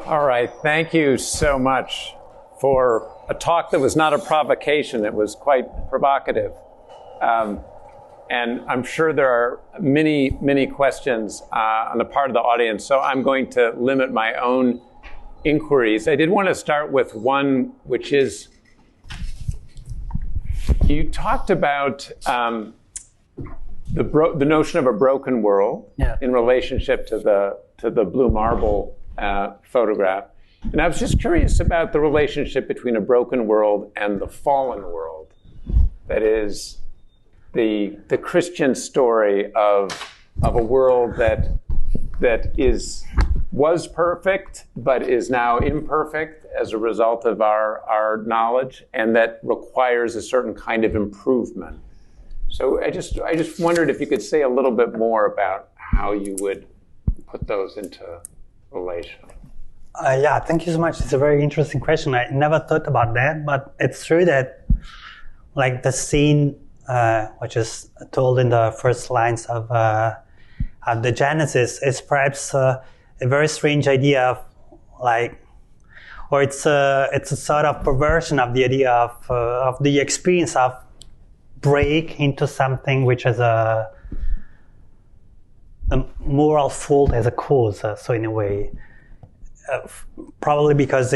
All right, thank you so much for a talk that was not a provocation. It was quite provocative. And I'm sure there are many, many questions on the part of the audience, so I'm going to limit my own inquiries. I did want to start with one, which is, you talked about the notion of a broken world in relationship to the Blue Marble photograph. And I was just curious about the relationship between a broken world and the fallen world. That is, the Christian story of a world that was perfect, but is now imperfect as a result of our knowledge, and that requires a certain kind of improvement. So I just wondered if you could say a little bit more about how you would put those into relation. Yeah, thank you so much. It's a very interesting question. I never thought about that, but it's true that, like, the scene which is told in the first lines of the Genesis is perhaps a very strange idea of, like, or it's a sort of perversion of the idea of the experience of break into something which has a moral fault as a cause. So in a way, probably because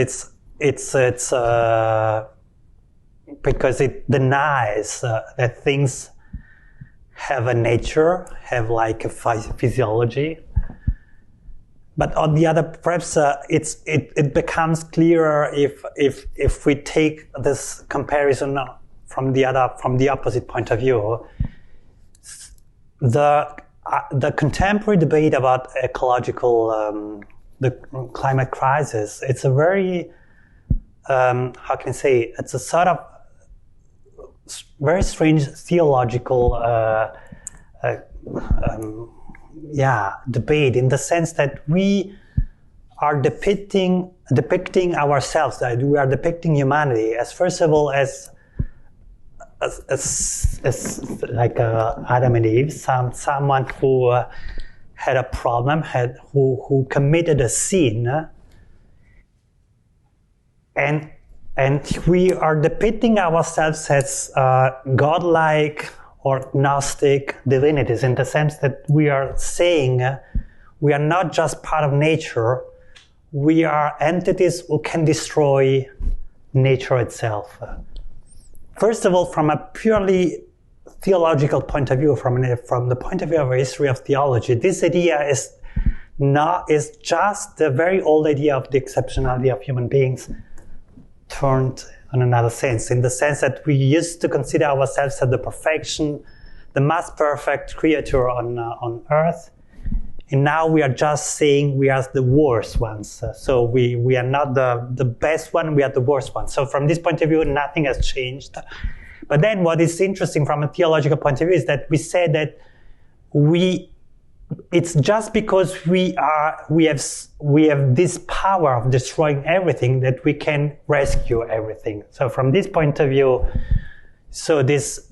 because it denies that things have a nature, have like a physiology. But on the other, perhaps it becomes clearer if we take this comparison from the opposite point of view. The contemporary debate about ecological the climate crisis, it's a very how can I say, it's a sort of very strange theological debate, in the sense that we are depicting ourselves, that we are depicting humanity as, first of all, as like Adam and Eve, someone who had a problem, who committed a sin, and we are depicting ourselves as godlike or Gnostic divinities, in the sense that we are saying we are not just part of nature, we are entities who can destroy nature itself. First of all, from a purely theological point of view, from the point of view of a history of theology, this idea is just the very old idea of the exceptionality of human beings turned on another sense, in the sense that we used to consider ourselves as the perfection, the most perfect creature on earth. And now we are just saying we are the worst ones. So we are not the best one, we are the worst one. So from this point of view, nothing has changed. But then what is interesting from a theological point of view is that we say that it's just because we have this power of destroying everything that we can rescue everything. So from this point of view, so this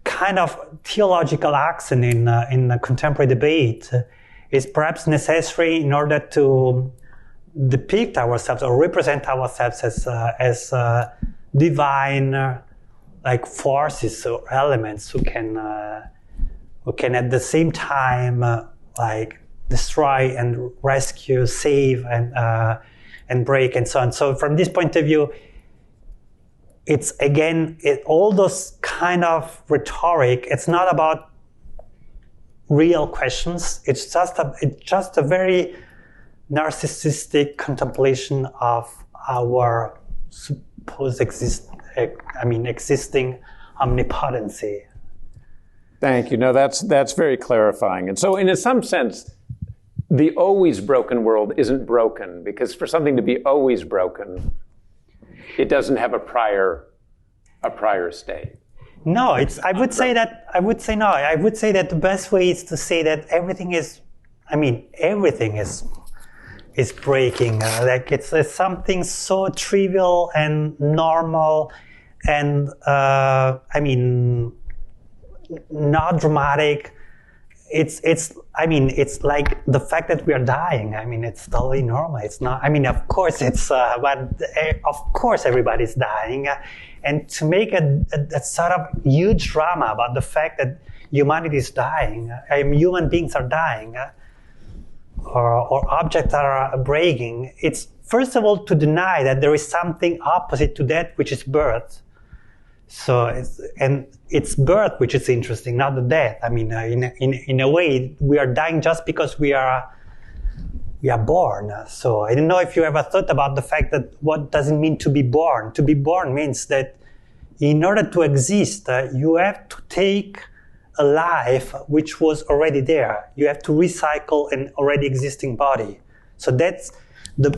kind of theological accent in the contemporary debate is perhaps necessary in order to depict ourselves or represent ourselves as divine like forces or elements who can at the same time like destroy and rescue, save and break and so on. So from this point of view, it's again all those kind of rhetoric. It's not about real questions. It's just a very narcissistic contemplation of our supposed existing omnipotency. Thank you. No, that's very clarifying. And so in some sense, the always broken world isn't broken, because for something to be always broken, it doesn't have a prior state. No, I would say that the best way is to say that everything is breaking. Like it's something so trivial and normal and not dramatic. It's like the fact that we are dying. It's totally normal. It's not. Of course but of course everybody's dying, and to make a sort of huge drama about the fact that humanity is dying, human beings are dying, or objects are breaking. It's first of all to deny that there is something opposite to that, which is birth. So it's birth which is interesting, not the death. In a way, we are dying just because we are born. So I don't know if you ever thought about the fact that what does it mean to be born? To be born means that in order to exist, you have to take a life which was already there. You have to recycle an already existing body. So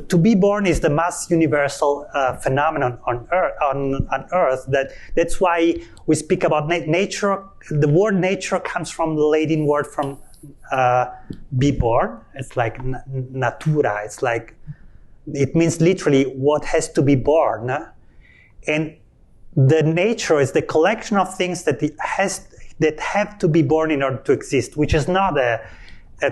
to be born is the most universal phenomenon on Earth. That's why we speak about nature. The word nature comes from the Latin word from be born. It's like natura. It's like, it means literally what has to be born. And the nature is the collection of things that have to be born in order to exist, which is not a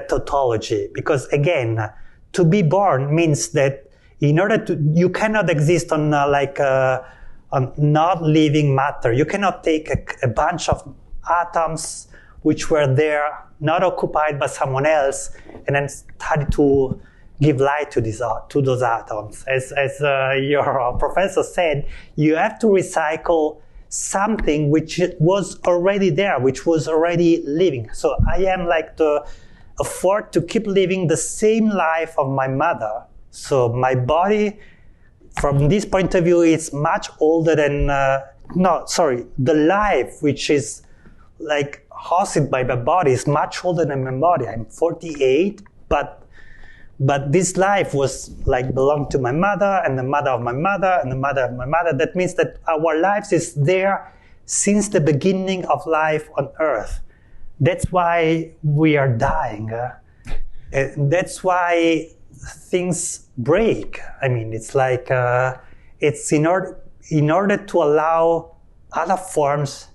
tautology, because again, to be born means that you cannot exist on on not living matter. You cannot take a bunch of atoms which were there, not occupied by someone else, and then start to give light to those atoms. As your professor said, you have to recycle something which was already there, which was already living. So I am like to afford to keep living the same life of my mother. So my body, from this point of view, is much older than, the life which is like hosted by my body is much older than my body. I'm 48, but this life was like belonged to my mother and the mother of my mother and the mother of my mother. That means that our lives is there since the beginning of life on Earth. That's why we are dying. That's why things break. It's like it's in order to allow other forms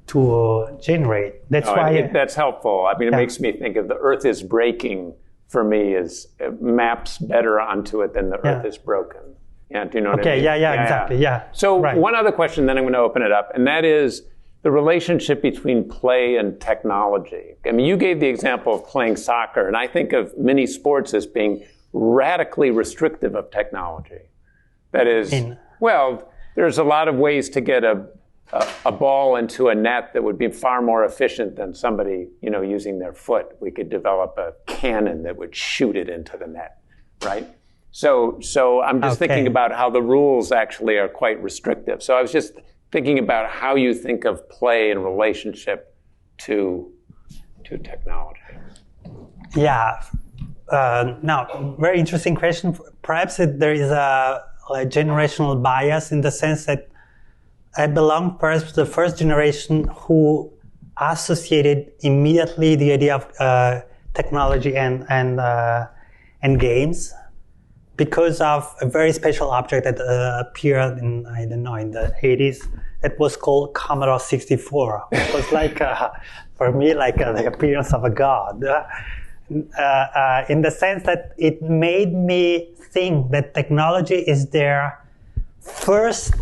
to generate. That's why that's helpful. It makes me think of the Earth is breaking. For me, it maps better onto it than the Earth is broken. Yeah, do you know what I mean? Exactly. So one other question, then I'm going to open it up, and that is the relationship between play and technology. You gave the example of playing soccer, and I think of many sports as being radically restrictive of technology. That is, there's a lot of ways to get a a ball into a net that would be far more efficient than somebody, using their foot. We could develop a cannon that would shoot it into the net, right? So I'm just thinking about how the rules actually are quite restrictive. So I was just thinking about how you think of play in relationship to technology. Yeah. Now, very interesting question. Perhaps there is a generational bias in the sense that I belong perhaps to the first generation who associated immediately the idea of technology and games because of a very special object that appeared in the 80s. It was called Commodore 64. It was for me, the appearance of a god. In the sense that it made me think that technology is there first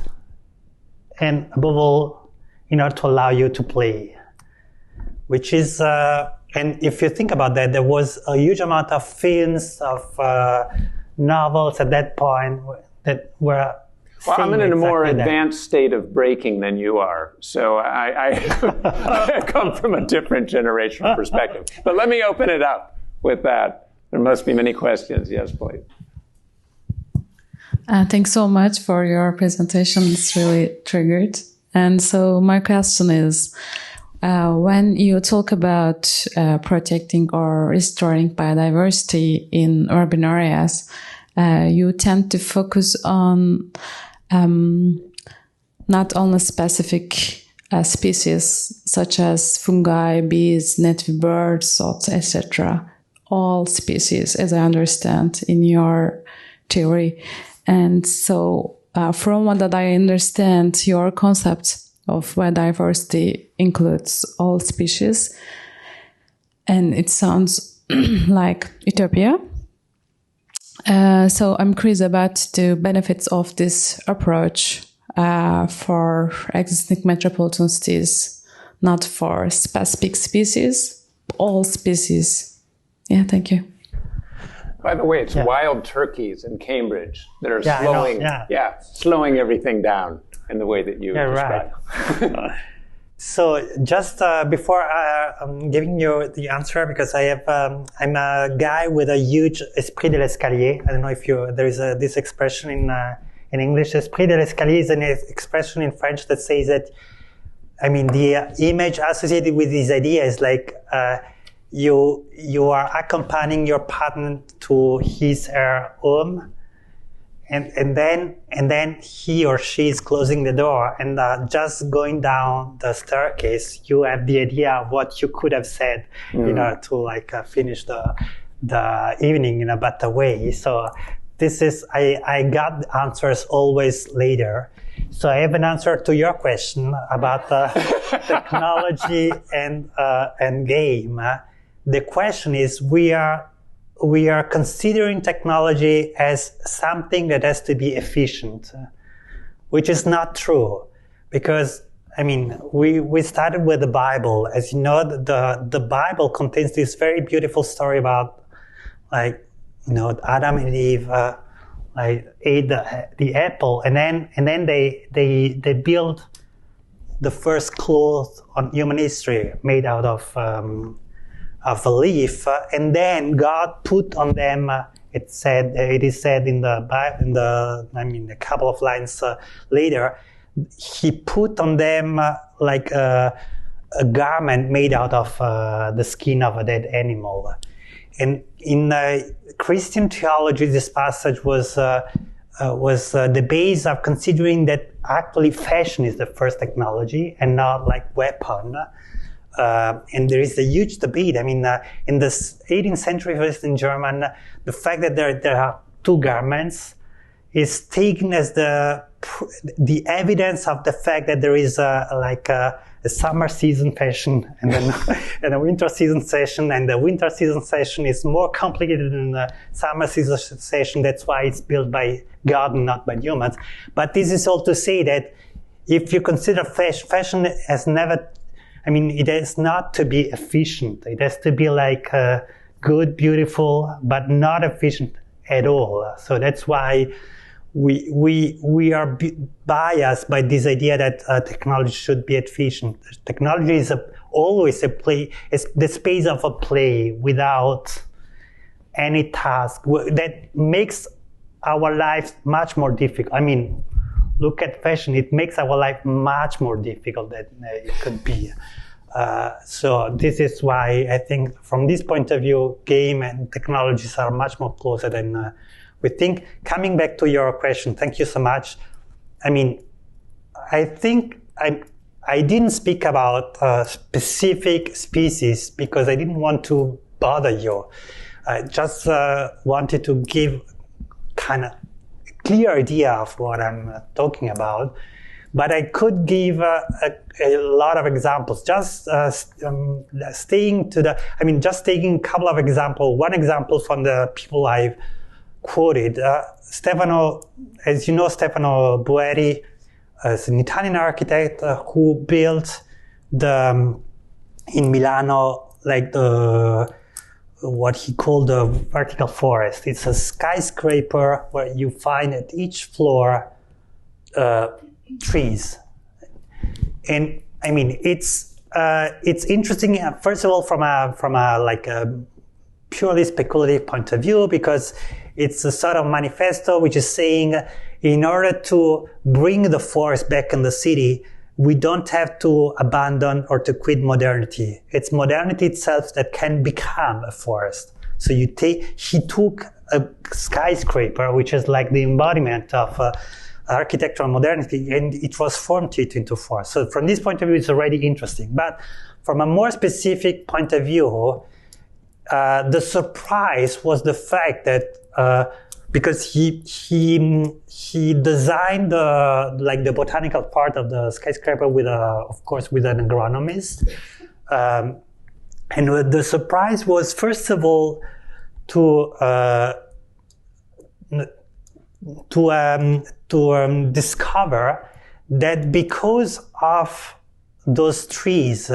and above all in order to allow you to play, which is, and if you think about that, there was a huge amount of films, of novels at that point that were. Well, I'm in a more advanced state of breaking than you are, so I come from a different generational perspective. But let me open it up with that. There must be many questions. Yes, please. Thanks so much for your presentation. It's really triggered. And so my question is, when you talk about protecting or restoring biodiversity in urban areas, you tend to focus on not only specific species such as fungi, bees, native birds, etc. All species, as I understand in your theory. And so from what I understand, your concept of biodiversity includes all species. And it sounds like utopia. So I'm curious about the benefits of this approach for existing metropolitan cities, not for specific species, all species. Yeah, thank you. By the way, it's wild turkeys in Cambridge that are slowing everything down in the way that you described. Right. So just before I'm giving you the answer, because I'm a guy with a huge esprit de l'escalier. I don't know if there is this expression in English. Esprit de l'escalier is an expression in French that says that, the image associated with this idea is like you are accompanying your partner to his or her home, and then he or she is closing the door, and just going down the staircase, you have the idea of what you could have said, to finish the evening in a better way. So this is I got answers always later. So I have an answer to your question about technology and game. The question is, we are considering technology as something that has to be efficient, which is not true, because we started with the Bible. As you know, the Bible contains this very beautiful story about Adam and Eve ate the apple, and then they built the first clothes on human history made out of a leaf, and then God put on them. It is said in the Bible, a couple of lines later, He put on them a garment made out of the skin of a dead animal. And in Christian theology, this passage was the base of considering that actually fashion is the first technology and not like weapon. And there is a huge debate. In the 18th century, first in German, the fact that there are two garments is taken as the evidence of the fact that there is a summer season fashion and then and a winter season fashion, and the winter season fashion is more complicated than the summer season fashion. That's why it's built by God and not by humans. But this is all to say that if you consider fashion as never, it has not to be efficient. It has to be good, beautiful, but not efficient at all. So that's why we are biased by this idea that technology should be efficient. Technology is always a play. It's the space of a play without any task that makes our lives much more difficult. I mean, look at fashion. It makes our life much more difficult than it could be. So this is why I think from this point of view, game and technologies are much more closer than we think. Coming back to your question, thank you so much. I mean, I think I didn't speak about specific species because I didn't want to bother you. I just wanted to give kind of a clear idea of what I'm talking about. But I could give a lot of examples. Just staying to the, I mean, just taking a couple of examples. One example from the people I've quoted. Stefano, as you know, Stefano Boeri is an Italian architect who built in Milano, like what he called the vertical forest. It's a skyscraper where you find at each floor trees. And I mean, it's interesting. First of all, from a like a purely speculative point of view, because it's a sort of manifesto which is saying, in order to bring the forest back in the city, we don't have to abandon or to quit modernity. It's modernity itself that can become a forest. So he took a skyscraper, which is like the embodiment of architectural modernity, and it transformed it into forest. So from this point of view, it's already interesting. But from a more specific point of view, the surprise was the fact that because he designed the botanical part of the skyscraper with of course with an agronomist, and the surprise was first of all to discover that because of those trees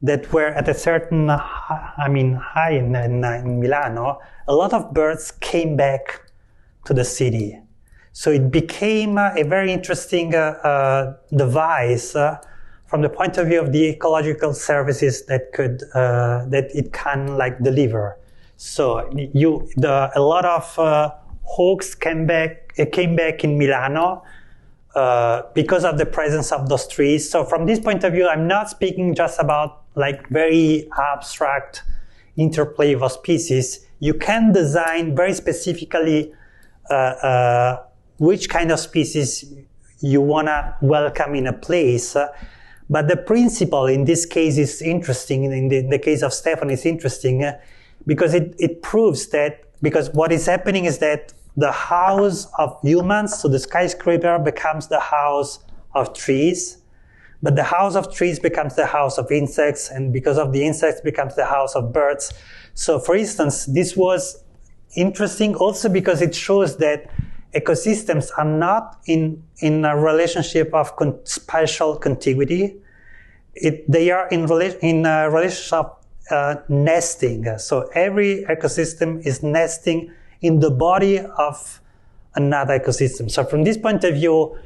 that were at a certain high in Milano, a lot of birds came back to the city. So it became a very interesting device from the point of view of the ecological services that it can like deliver. So a lot of hawks came back in Milano because of the presence of those trees. So from this point of view, I'm not speaking just about like very abstract interplay of species. You can design very specifically which kind of species you want to welcome in a place. But the principle in this case is interesting. In the case of Stefano, it's interesting because it proves that, because what is happening is that the house of humans, so the skyscraper becomes the house of trees, but the house of trees becomes the house of insects, and because of the insects becomes the house of birds. So for instance, this was interesting also because it shows that ecosystems are not in a relationship of spatial contiguity. They are in a relationship of nesting. So every ecosystem is nesting in the body of another ecosystem. So from this point of view,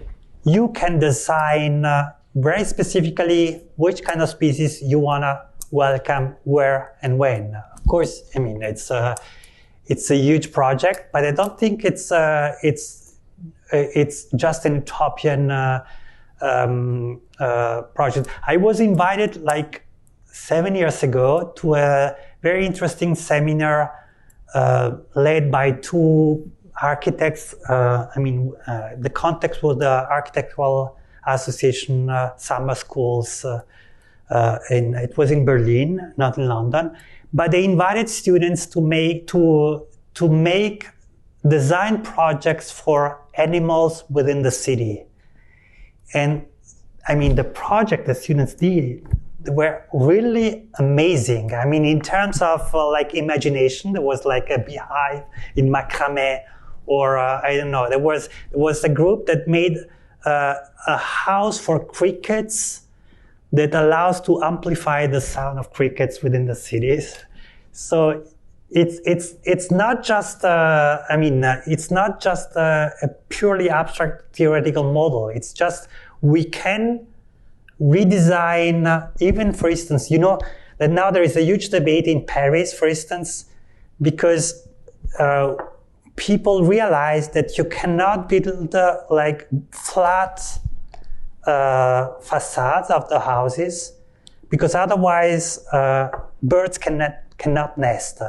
you can design very specifically which kind of species you want to welcome, where and when. Of course, I mean, it's a huge project, but I don't think it's just an utopian project. I was invited like 7 years ago to a very interesting seminar led by two architects. The context was the Architectural Association summer schools, and it was in Berlin, not in London. But they invited students to make design projects for animals within the city. And I mean, the project the students did were really amazing. I mean, in terms of like imagination, there was like a beehive in macrame, or I don't know. There was a group that made a house for crickets that allows to amplify the sound of crickets within the cities. So it's not just it's not just a purely abstract theoretical model. It's just we can redesign, even for instance, that now there is a huge debate in Paris, for instance, because people realize that you cannot build like flat facades of the houses, because otherwise birds cannot nest.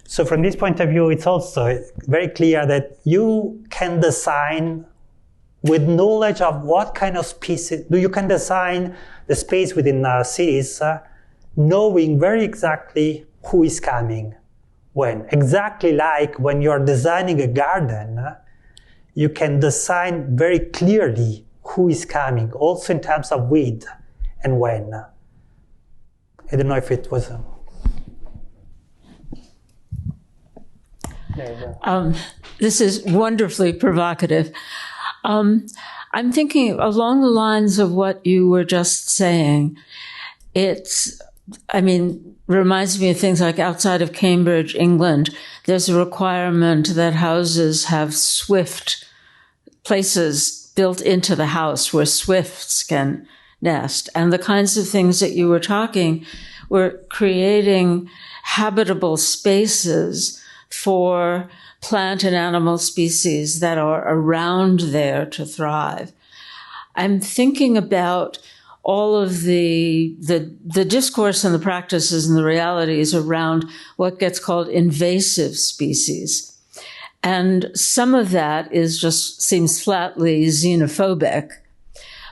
So from this point of view, it's also very clear that you can design with knowledge of what kind of species. You can design the space within cities, knowing very exactly who is coming when. Exactly like when you're designing a garden, you can design very clearly who is coming, also in terms of width and when. I don't know if it was... This is wonderfully provocative. I'm thinking along the lines of what you were just saying. Reminds me of things like outside of Cambridge, England, there's a requirement that houses have swift places built into the house where swifts can nest. And the kinds of things that you were talking were creating habitable spaces for plant and animal species that are around there to thrive. I'm thinking about all of the discourse and the practices and the realities around what gets called invasive species. And some of that seems flatly xenophobic.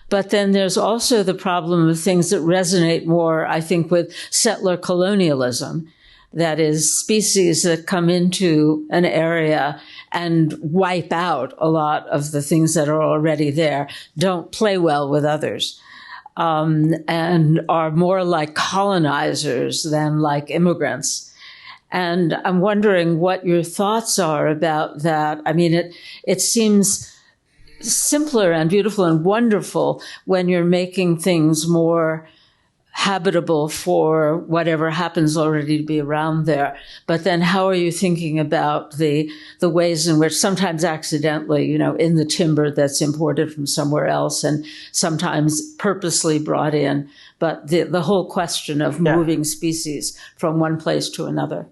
But then there's also the problem of things that resonate more, I think, with settler colonialism. That is, species that come into an area and wipe out a lot of the things that are already there, don't play well with others, and are more like colonizers than like immigrants. And I'm wondering what your thoughts are about that. I mean, it seems simpler and beautiful and wonderful when you're making things more habitable for whatever happens already to be around there. But then how are you thinking about the ways in which sometimes accidentally, in the timber that's imported from somewhere else and sometimes purposely brought in, but the whole question of moving species from one place to another?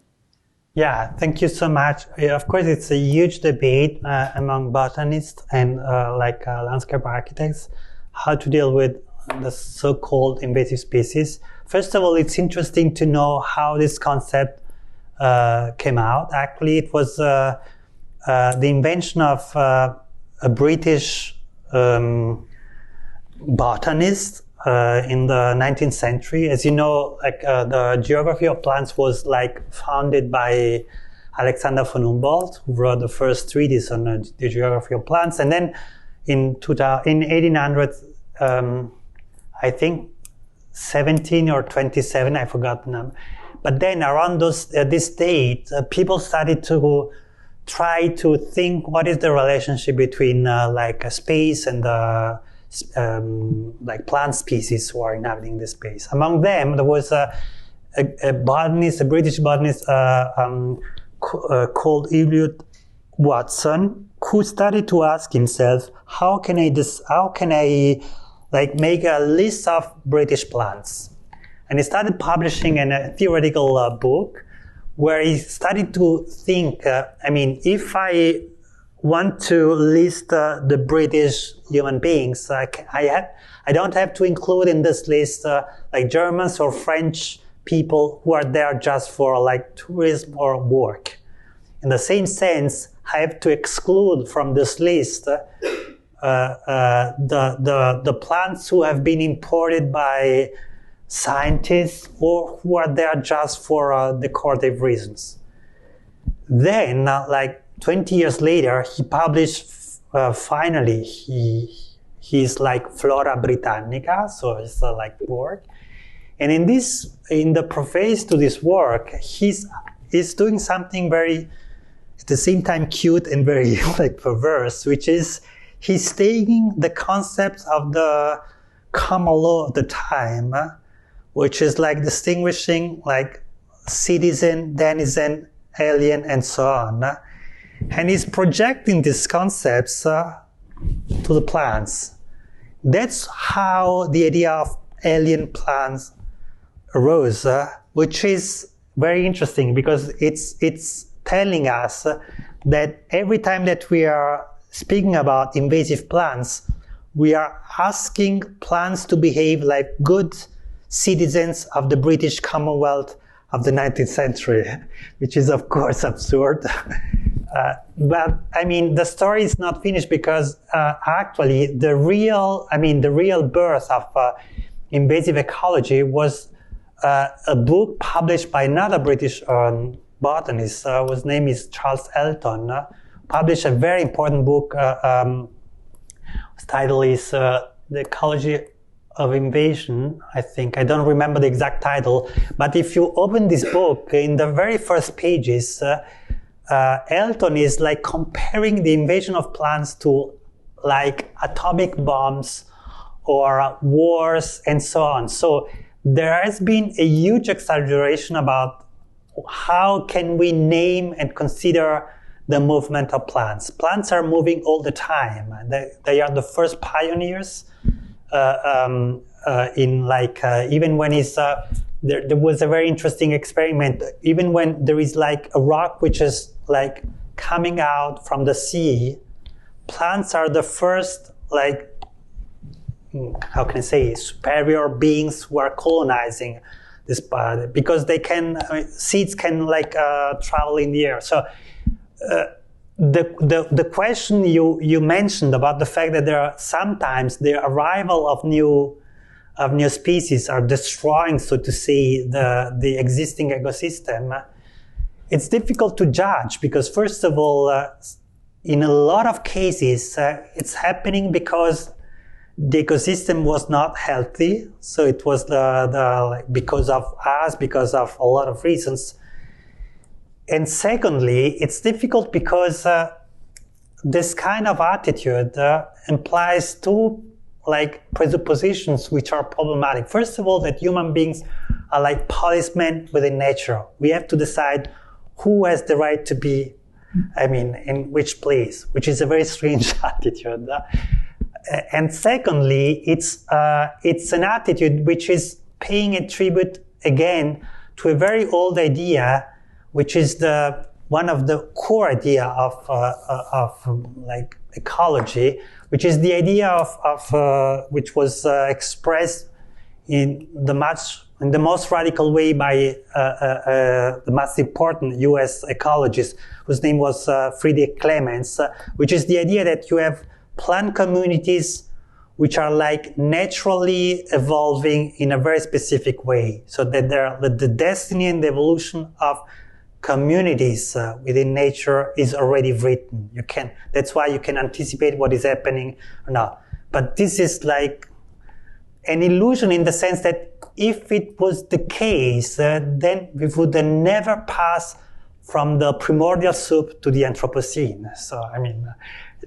Yeah, thank you so much. Of course, it's a huge debate among botanists and landscape architects, how to deal with the so-called invasive species. First of all, it's interesting to know how this concept came out. Actually, it was the invention of a British botanist in the 19th century. As you know, the geography of plants was founded by Alexander von Humboldt, who wrote the first treatise on the geography of plants. And then in 1800, I think 17 or 27, I forgot the number. But then around this date, people started to try to think what is the relationship between a space and the plant species who are inhabiting the space. Among them, there was a botanist, a British botanist called Eliot Watson, who started to ask himself, how can I make a list of British plants? And he started publishing a theoretical book where he started to think, if I want to list the British human beings, I don't have to include in this list Germans or French people who are there just for tourism or work. In the same sense, I have to exclude from this list the plants who have been imported by scientists or who are there just for decorative reasons. Then, 20 years later, he published, finally, his Flora Britannica, so it's work. And in the preface to this work, he's doing something very, at the same time, cute and very perverse, which is he's taking the concepts of the common law of the time, which is distinguishing citizen, denizen, alien, and so on. And he's projecting these concepts to the plants. That's how the idea of alien plants arose, which is very interesting because it's telling us that every time that we are speaking about invasive plants, we are asking plants to behave like good citizens of the British Commonwealth of the 19th century, which is of course absurd. But I mean, the story is not finished because actually the real birth of invasive ecology was a book published by another British botanist whose name is Charles Elton, published a very important book. Its title is The Ecology of Invasion, I think. I don't remember the exact title, but if you open this book, in the very first pages, Elton is like comparing the invasion of plants to like atomic bombs or wars and so on. So there has been a huge exaggeration about how can we name and consider the movement of plants. Plants are moving all the time. They are the first pioneers in like, even when it's, there was a very interesting experiment. Even when there is like a rock which is like coming out from the sea, plants are the first, like, how can I say, superior beings who are colonizing this part because they can, seeds can like travel in the air. So the question you mentioned about the fact that there are sometimes the arrival of new species are destroying, so to say, the existing ecosystem. It's difficult to judge because, first of all, in a lot of cases, it's happening because the ecosystem was not healthy. So it was because of us, because of a lot of reasons. And secondly, it's difficult because this kind of attitude implies two like presuppositions which are problematic. First of all, that human beings are like policemen within nature. We have to decide who has the right to be, in which place, which is a very strange attitude. And secondly, it's an attitude which is paying a tribute again to a very old idea, which is one of the core idea of like ecology, which is the idea of which was expressed in the most radical way by the most important U.S. ecologist, whose name was Friedrich Clemens, which is the idea that you have plant communities which are like naturally evolving in a very specific way, so that the destiny and the evolution of communities within nature is already written. That's why you can anticipate what is happening or not. But this is like an illusion in the sense that if it was the case, then we would never pass from the primordial soup to the Anthropocene. So,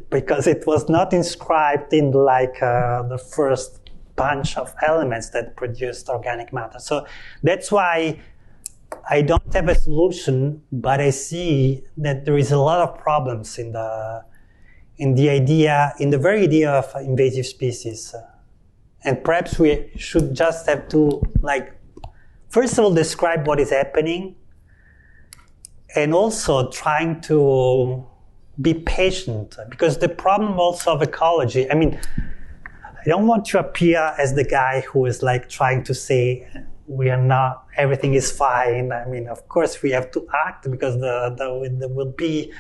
because it was not inscribed in like the first bunch of elements that produced organic matter. So that's why I don't have a solution, but I see that there is a lot of problems in the very idea of invasive species. And perhaps we should just have to, like, first of all, describe what is happening, and also trying to be patient, because the problem also of ecology, I don't want to appear as the guy who is like trying to say we are not, everything is fine. Of course we have to act because there will be,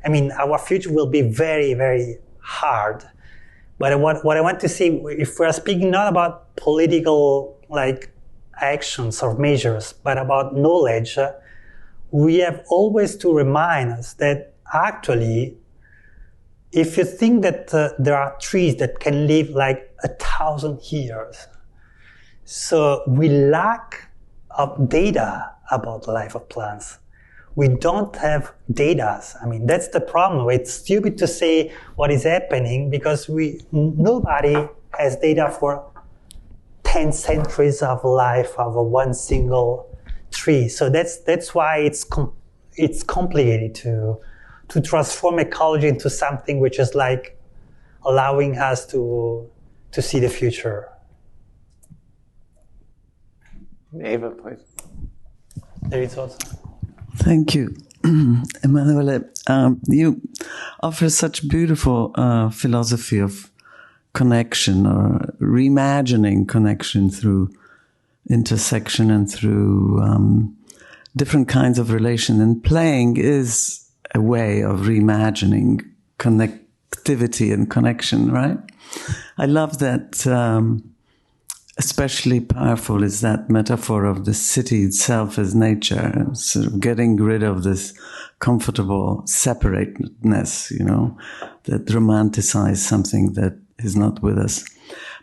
our future will be very, very hard. But what I want to say, if we're speaking not about political like actions or measures, but about knowledge, we have always to remind us that actually, if you think that there are trees that can live like 1,000 years, so we lack of data about the life of plants. We don't have data. That's the problem. It's stupid to say what is happening because nobody has data for 10 centuries of life of one single tree. So that's why it's complicated to transform ecology into something which is like allowing us to see the future. Eva, please. There is also. Thank you, Emanuele. You offer such beautiful philosophy of connection or reimagining connection through intersection and through different kinds of relation. And playing is a way of reimagining connectivity and connection, right? I love that. Especially powerful is that metaphor of the city itself as nature, sort of getting rid of this comfortable separateness, that romanticizes something that is not with us.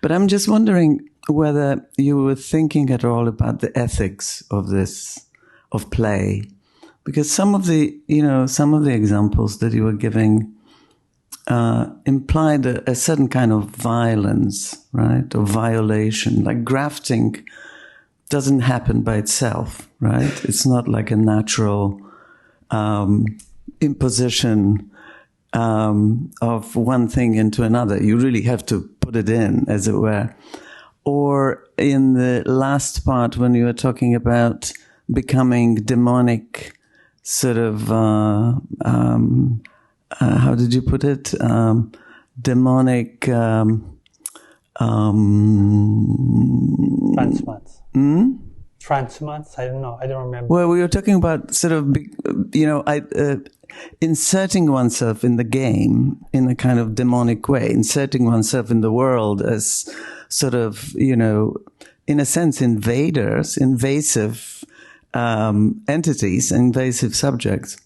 But I'm just wondering whether you were thinking at all about the ethics of play, because some of the examples that you were giving implied a certain kind of violence, right? Or violation. Like grafting doesn't happen by itself, right? It's not like a natural imposition of one thing into another. You really have to put it in, as it were. Or in the last part, when you were talking about becoming demonic, sort of, how did you put it? Demonic... Transhumans. Transhumans? I don't know. I don't remember. Well, we were talking about sort of, inserting oneself in the game in a kind of demonic way, inserting oneself in the world as sort of, in a sense, invaders, invasive entities, invasive subjects.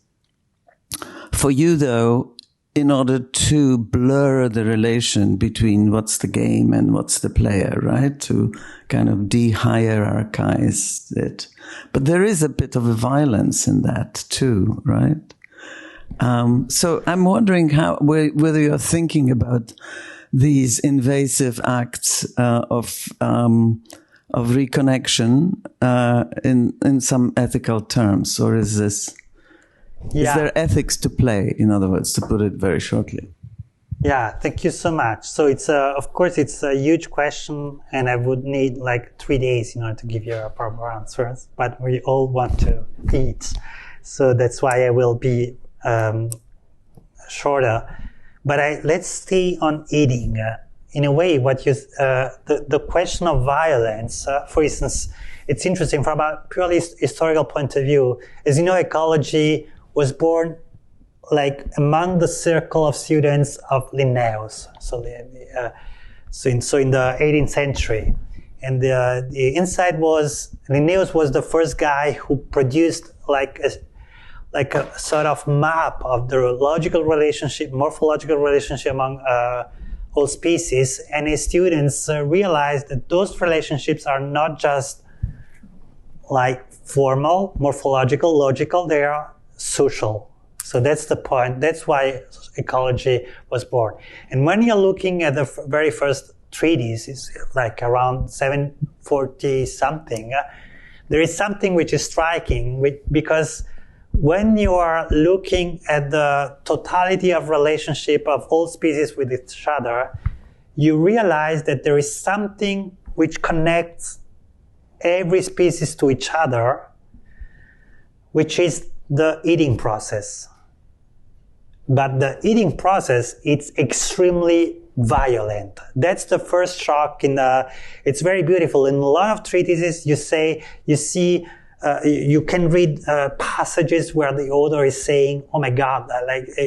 For you, though, in order to blur the relation between what's the game and what's the player, right? To kind of de-hierarchize it. But there is a bit of a violence in that too, right? So I'm wondering whether you're thinking about these invasive acts of reconnection in some ethical terms, or is this... Yeah. Is there ethics to play, in other words, to put it very shortly? Yeah, thank you so much. So it's of course, it's a huge question, and I would need like 3 days in order to give you a proper answers. But we all want to eat, so that's why I will be shorter. But let's stay on eating. In a way, the question of violence, for instance, it's interesting from a purely historical point of view. As you know, ecology was born like among the circle of students of Linnaeus. So in the 18th century. And the insight was, Linnaeus was the first guy who produced like a sort of map of the logical relationship, morphological relationship among all species. And his students realized that those relationships are not just like formal, morphological, logical, they are social. So that's the point. That's why ecology was born. And when you're looking at the very first treatise, it's like around 740 something, there is something which is striking, because when you are looking at the totality of relationship of all species with each other, you realize that there is something which connects every species to each other, which is the eating process. But the eating process, it's extremely violent. That's the first shock. It's very beautiful. In a lot of treatises, you can read passages where the author is saying, oh my God,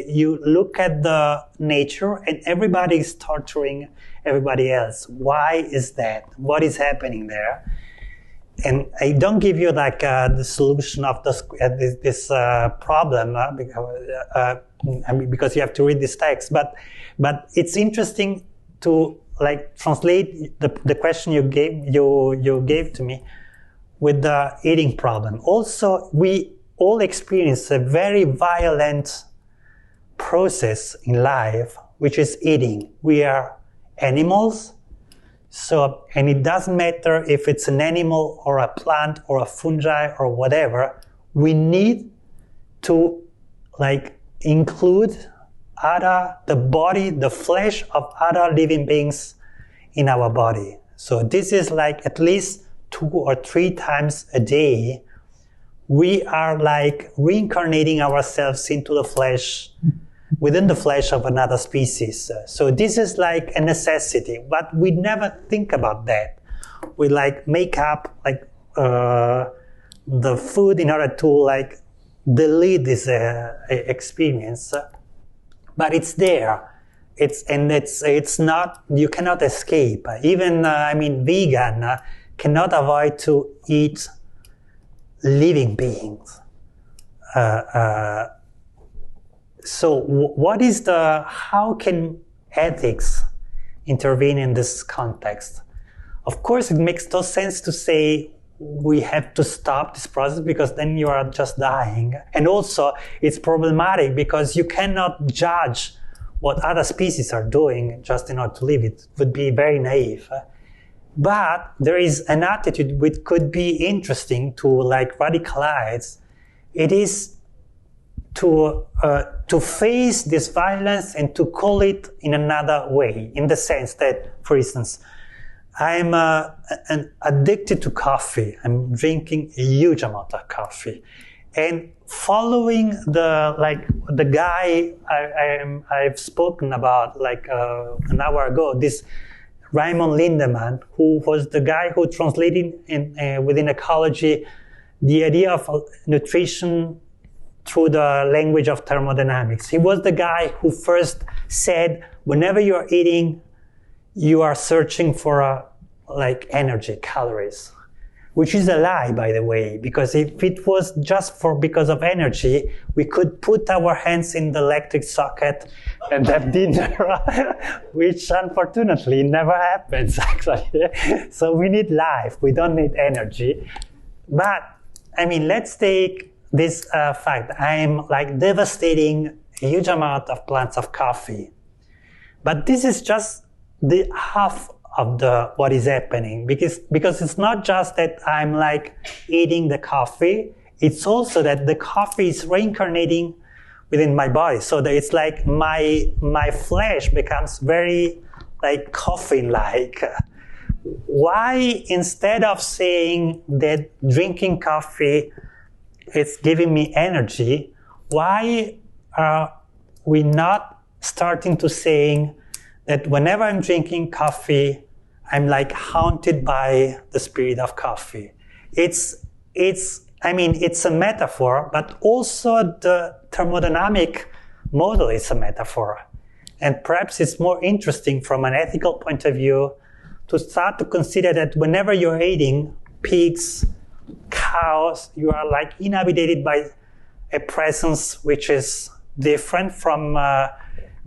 you look at the nature and everybody is torturing everybody else. Why is that? What is happening there? And I don't give you the solution of this problem because you have to read this text. But it's interesting to translate the question you gave to me with the eating problem. Also, we all experience a very violent process in life, which is eating. We are animals. So, and it doesn't matter if it's an animal or a plant or a fungi or whatever, we need to like include the body, the flesh of other living beings in our body. So this is like at least 2 or 3 times a day, we are like reincarnating ourselves into the flesh, within the flesh of another species. So this is like a necessity, but we never think about that. We like make up like the food in order to like delete this experience, but it's there. It's not, you cannot escape. Even vegan cannot avoid to eat living beings. So how can ethics intervene in this context? Of course, it makes no sense to say we have to stop this process because then you are just dying. And also, it's problematic because you cannot judge what other species are doing just in order to live. It would be very naive. But there is an attitude which could be interesting to like radicalize. It is to face this violence and to call it in another way, in the sense that, for instance, I'm addicted to coffee. I'm drinking a huge amount of coffee, and following the guy I've spoken about like an hour ago, this Raymond Lindemann, who was the guy who translated within ecology the idea of nutrition through the language of thermodynamics. He was the guy who first said, whenever you're eating, you are searching for energy, calories, which is a lie, by the way, because if it was just because of energy, we could put our hands in the electric socket and have dinner, which unfortunately never happens, actually. So we need life, we don't need energy. But, let's take this fact. I'm devastating a huge amount of plants of coffee. But this is just the half of what is happening, because it's not just that I'm eating the coffee, it's also that the coffee is reincarnating within my body. So that it's like my flesh becomes very coffin-like. Why, instead of saying that drinking coffee is giving me energy, why are we not starting to saying that whenever I'm drinking coffee, I'm haunted by the spirit of coffee? It's a metaphor, but also the thermodynamic model is a metaphor. And perhaps it's more interesting from an ethical point of view to start to consider that whenever you're eating pigs, cows, you are inhabited by a presence which is different from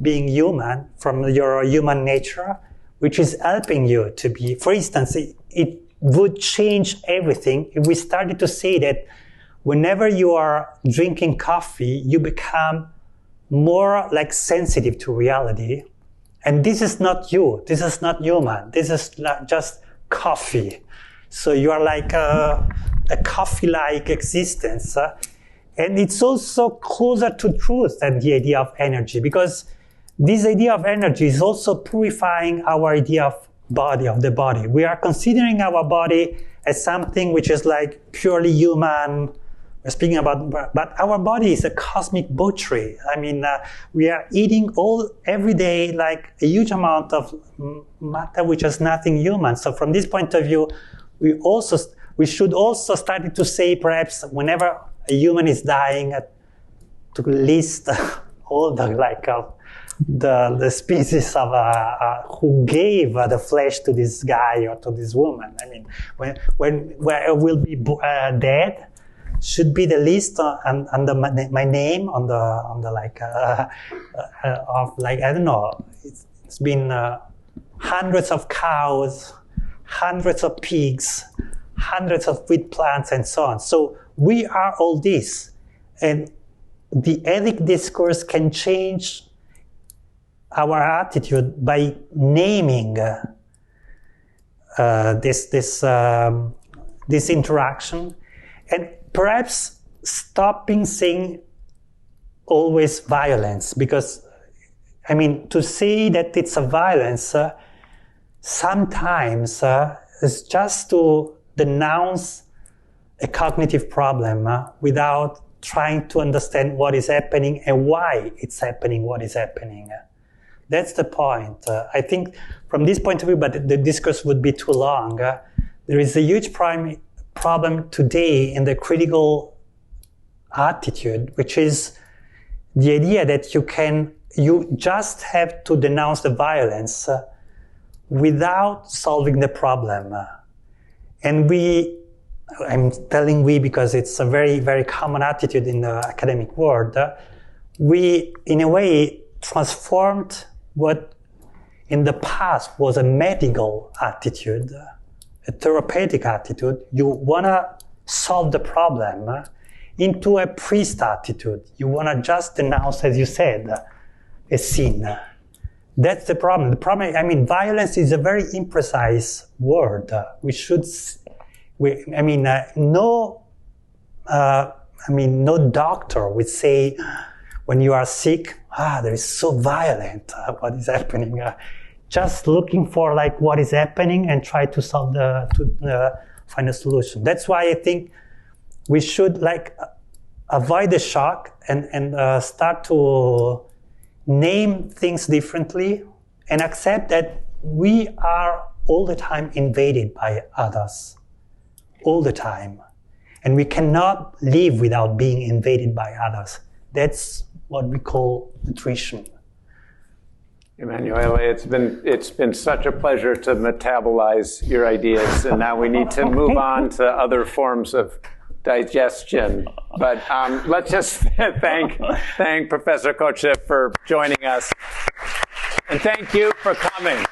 being human, from your human nature, which is helping you to be. For instance, it would change everything if we started to say that whenever you are drinking coffee, you become more sensitive to reality. And this is not you. This is not human. This is just coffee. So you are a coffee-like existence. And it's also closer to truth than the idea of energy, because this idea of energy is also purifying our idea of the body. We are considering our body as something which is purely human. We're speaking about, but our body is a cosmic butchery. We are eating every day a huge amount of matter which is nothing human. So from this point of view, we should also start to say, perhaps whenever a human is dying, to list all the species of who gave the flesh to this guy or to this woman. When it will be dead, should be the list under my name on the I don't know. It's been hundreds of cows, hundreds of pigs, hundreds of wheat plants, and so on. So we are all this, and the ethic discourse can change our attitude by naming this interaction, and perhaps stopping saying always violence, because I mean, to say that it's a violence sometimes is just to denounce a cognitive problem without trying to understand what is happening and why it's happening, what is happening. That's the point. I think from this point of view, but the discourse would be too long, there is a huge problem today in the critical attitude, which is the idea that you just have to denounce the violence without solving the problem. And I'm telling we because it's a very, very common attitude in the academic world. We, in a way, transformed what in the past was a medical attitude, a therapeutic attitude. You want to solve the problem, into a priest attitude. You want to just denounce, as you said, a sin. That's the problem. The problem, I mean, violence is a very imprecise word. No doctor would say, when you are sick, there is so violent, what is happening? Just looking for like what is happening and try to solve find a solution. That's why I think we should avoid the shock and start to name things differently and accept that we are all the time invaded by others. All the time. And we cannot live without being invaded by others. That's what we call nutrition. Emanuele, it's been such a pleasure to metabolize your ideas, and now we need to move on to other forms of digestion. But let's just thank Professor Coccia for joining us, and thank you for coming.